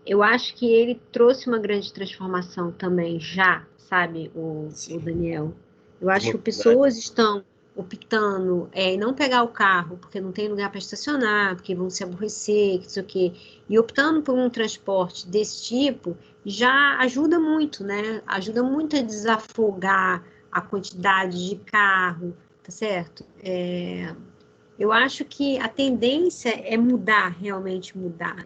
eu acho que ele trouxe uma grande transformação também já, sabe, o Daniel? Eu acho que pessoas estão optando em não pegar o carro porque não tem lugar para estacionar, porque vão se aborrecer, que sei o quê, e optando por um transporte desse tipo, já ajuda muito, né? Ajuda muito a desafogar a quantidade de carro, tá certo? Eu acho que a tendência é mudar, realmente mudar.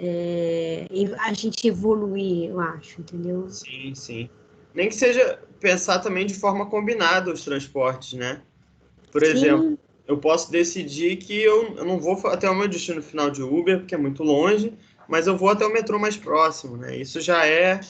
A gente evoluir, eu acho, entendeu? Sim, sim. Nem que seja pensar também de forma combinada os transportes, né? Por exemplo, Sim, eu posso decidir que eu não vou até o meu destino final de Uber, porque é muito longe, mas eu vou até o metrô mais próximo, né? Isso já é,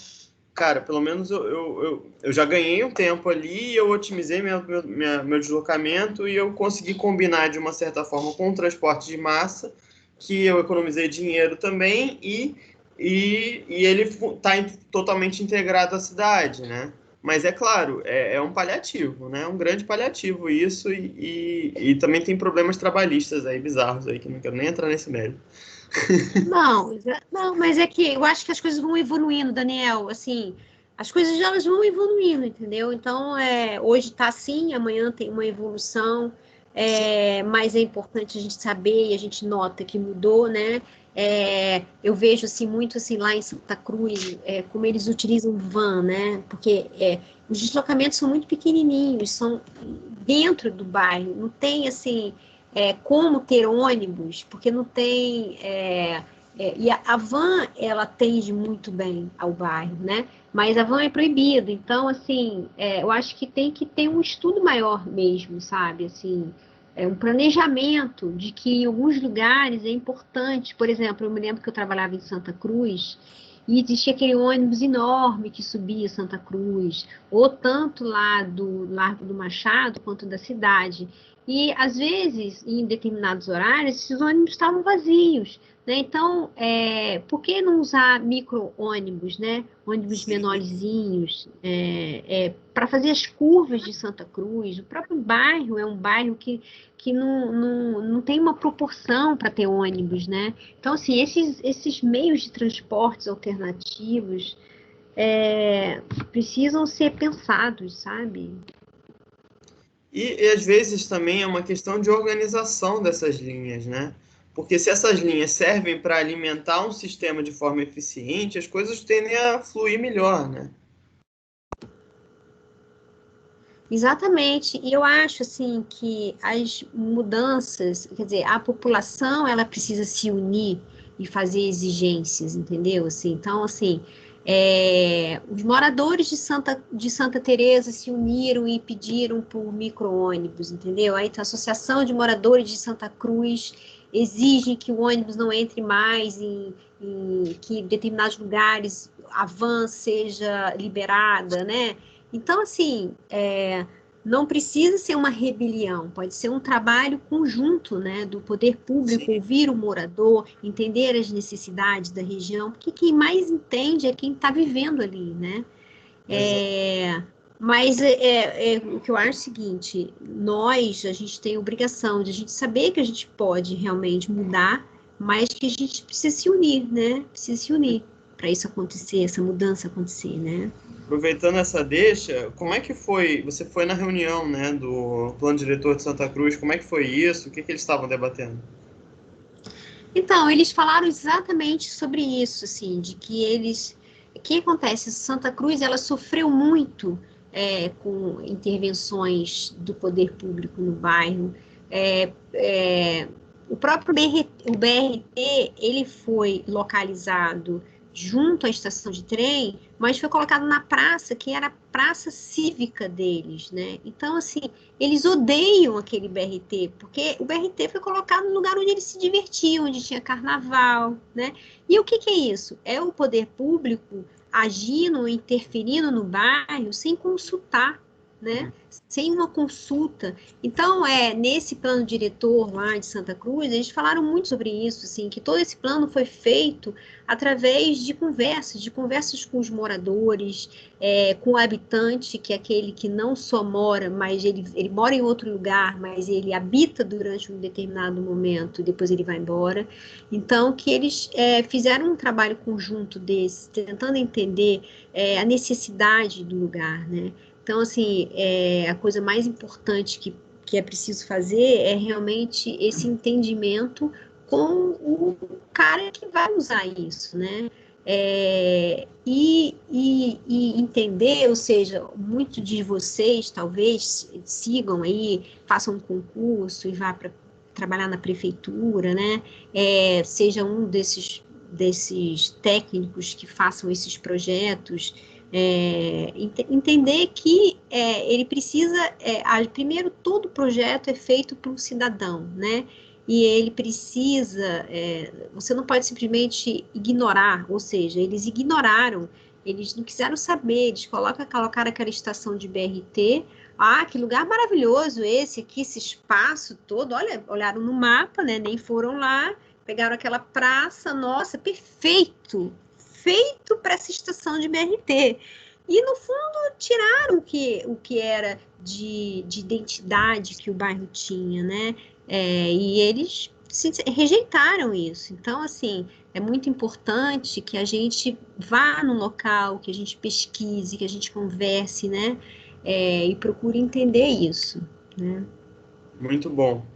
cara, pelo menos eu já ganhei um tempo ali, eu otimizei meu deslocamento e eu consegui combinar de uma certa forma com o transporte de massa, que eu economizei dinheiro também e ele está totalmente integrado à cidade, né? Mas é claro, é um paliativo, né? É um grande paliativo isso e também tem problemas trabalhistas aí bizarros aí que não quero nem entrar nesse mérito. não, não, mas é que eu acho que as coisas vão evoluindo, Daniel, assim, as coisas elas vão evoluindo, entendeu? Então, hoje está assim, amanhã tem uma evolução, mas é importante a gente saber e a gente nota que mudou, né? Eu vejo assim muito assim lá em Santa Cruz, como eles utilizam van, né? Porque os deslocamentos são muito pequenininhos, são dentro do bairro, não tem assim como ter ônibus, porque não tem. E a van, ela atende muito bem ao bairro, né? Mas a van é proibida, então, assim, eu acho que tem que ter um estudo maior mesmo, sabe? Assim, um planejamento de que em alguns lugares é importante. Por exemplo, eu me lembro que eu trabalhava em Santa Cruz e existia aquele ônibus enorme que subia Santa Cruz, ou tanto lá do Largo do Machado quanto da cidade. E, às vezes, em determinados horários, esses ônibus estavam vazios, né? Então, por que não usar micro-ônibus, né? Ônibus Sim. menorzinhos, para fazer as curvas de Santa Cruz? O próprio bairro é um bairro que não tem uma proporção para ter ônibus, né? Então, assim, esses meios de transportes alternativos precisam ser pensados, sabe? E às vezes também é uma questão de organização dessas linhas, né? Porque se essas linhas servem para alimentar um sistema de forma eficiente, as coisas tendem a fluir melhor, né? Exatamente, e eu acho assim que as mudanças, quer dizer, a população ela precisa se unir e fazer exigências, entendeu? Assim, então, assim, os moradores de Santa Teresa se uniram e pediram por micro-ônibus, entendeu? Aí então, a Associação de Moradores de Santa Cruz exige que o ônibus não entre mais em que em determinados lugares a van seja liberada, né? Então, assim, não precisa ser uma rebelião, pode ser um trabalho conjunto, né, do poder público, Sim, ouvir o morador, entender as necessidades da região, porque quem mais entende é quem está vivendo ali, né? exato. Mas o que eu acho é o seguinte, a gente tem a obrigação de a gente saber que a gente pode realmente mudar, mas que a gente precisa se unir, né? Precisa se unir para isso acontecer, essa mudança acontecer, né? Aproveitando essa deixa, como é que foi? Você foi na reunião, né, do plano diretor de Santa Cruz, como é que foi isso? O que que eles estavam debatendo? Então, eles falaram exatamente sobre isso, assim, de que eles... O que acontece? Santa Cruz, ela sofreu muito com intervenções do poder público no bairro. É, o próprio o BRT, ele foi localizado junto à estação de trem, mas foi colocado na praça, que era a praça cívica deles, né? Então, assim, eles odeiam aquele BRT, porque o BRT foi colocado no lugar onde eles se divertiam, onde tinha carnaval, né? E o que que é isso? É o poder público agindo, interferindo no bairro sem consultar, né? Sem uma consulta. Então, nesse plano diretor lá de Santa Cruz, eles falaram muito sobre isso, assim, que todo esse plano foi feito através de conversas com os moradores, com o habitante, que é aquele que não só mora, mas ele mora em outro lugar, mas ele habita durante um determinado momento, depois ele vai embora. Então, que eles fizeram um trabalho conjunto desse, tentando entender a necessidade do lugar, né? Então, assim, a coisa mais importante que é preciso fazer é realmente esse entendimento com o cara que vai usar isso, né? E entender, ou seja, muitos de vocês talvez sigam aí, façam um concurso e vá para trabalhar na prefeitura, né? Seja um desses técnicos que façam esses projetos, entender que ele precisa, primeiro, todo projeto é feito por um cidadão, né? E ele precisa, você não pode simplesmente ignorar, ou seja, eles ignoraram, eles não quiseram saber, eles colocaram aquela estação de BRT, que lugar maravilhoso esse aqui, esse espaço todo, olharam no mapa, né, nem foram lá, pegaram aquela praça, nossa, perfeito, feito para essa estação de BRT. E, no fundo, tiraram o que era de identidade que o bairro tinha, né? E eles rejeitaram isso. Então, assim, é muito importante que a gente vá no local, que a gente pesquise, que a gente converse, né? E procure entender isso, né? Muito bom.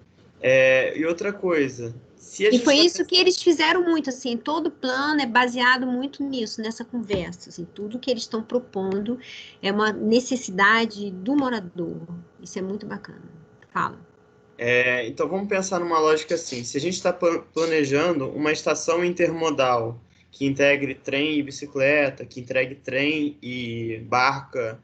E outra coisa... E foi isso que eles fizeram muito, assim, todo plano é baseado muito nisso, nessa conversa, assim, tudo que eles estão propondo é uma necessidade do morador, isso é muito bacana. Fala. Então, vamos pensar numa lógica assim, se a gente está planejando uma estação intermodal que integre trem e bicicleta, que entregue trem e barca,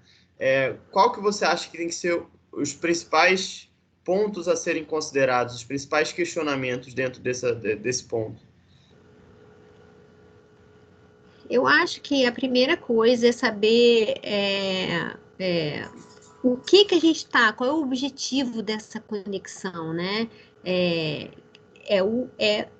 qual que você acha que tem que ser os principais pontos a serem considerados, os principais questionamentos dentro desse ponto? Eu acho que a primeira coisa é saber o que a gente está, qual é o objetivo dessa conexão, né?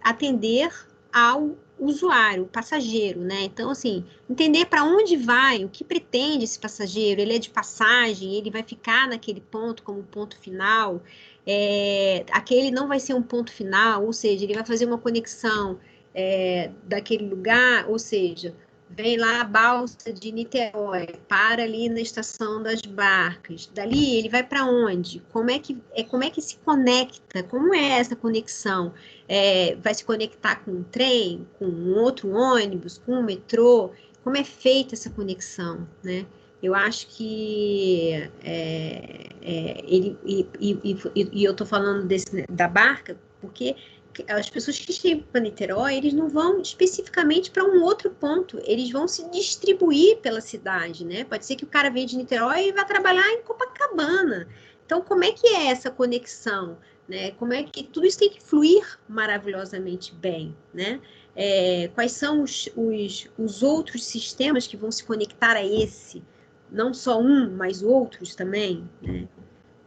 Atender ao usuário, o passageiro, né? Então, assim, entender para onde vai, o que pretende esse passageiro, ele é de passagem, ele vai ficar naquele ponto como ponto final, aquele não vai ser um ponto final, ou seja, ele vai fazer uma conexão daquele lugar, ou seja, vem lá a balsa de Niterói, para ali na estação das barcas. Dali ele vai para onde? Como é que se conecta? Como é essa conexão? Vai se conectar com um trem, com um outro ônibus, com um metrô? Como é feita essa conexão, né? Eu acho que eu estou falando da barca porque as pessoas que chegam para Niterói, eles não vão especificamente para um outro ponto, eles vão se distribuir pela cidade, né? Pode ser que o cara venha de Niterói e vá trabalhar em Copacabana. Então, como é que é essa conexão, né? Como é que tudo isso tem que fluir maravilhosamente bem, né? Quais são os outros sistemas que vão se conectar a esse? Não só um, mas outros também, né?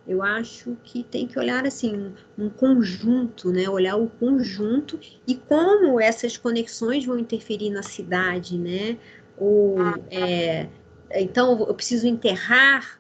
Eu acho que tem que olhar assim um conjunto, né? Olhar o conjunto e como essas conexões vão interferir na cidade, né? Então eu preciso enterrar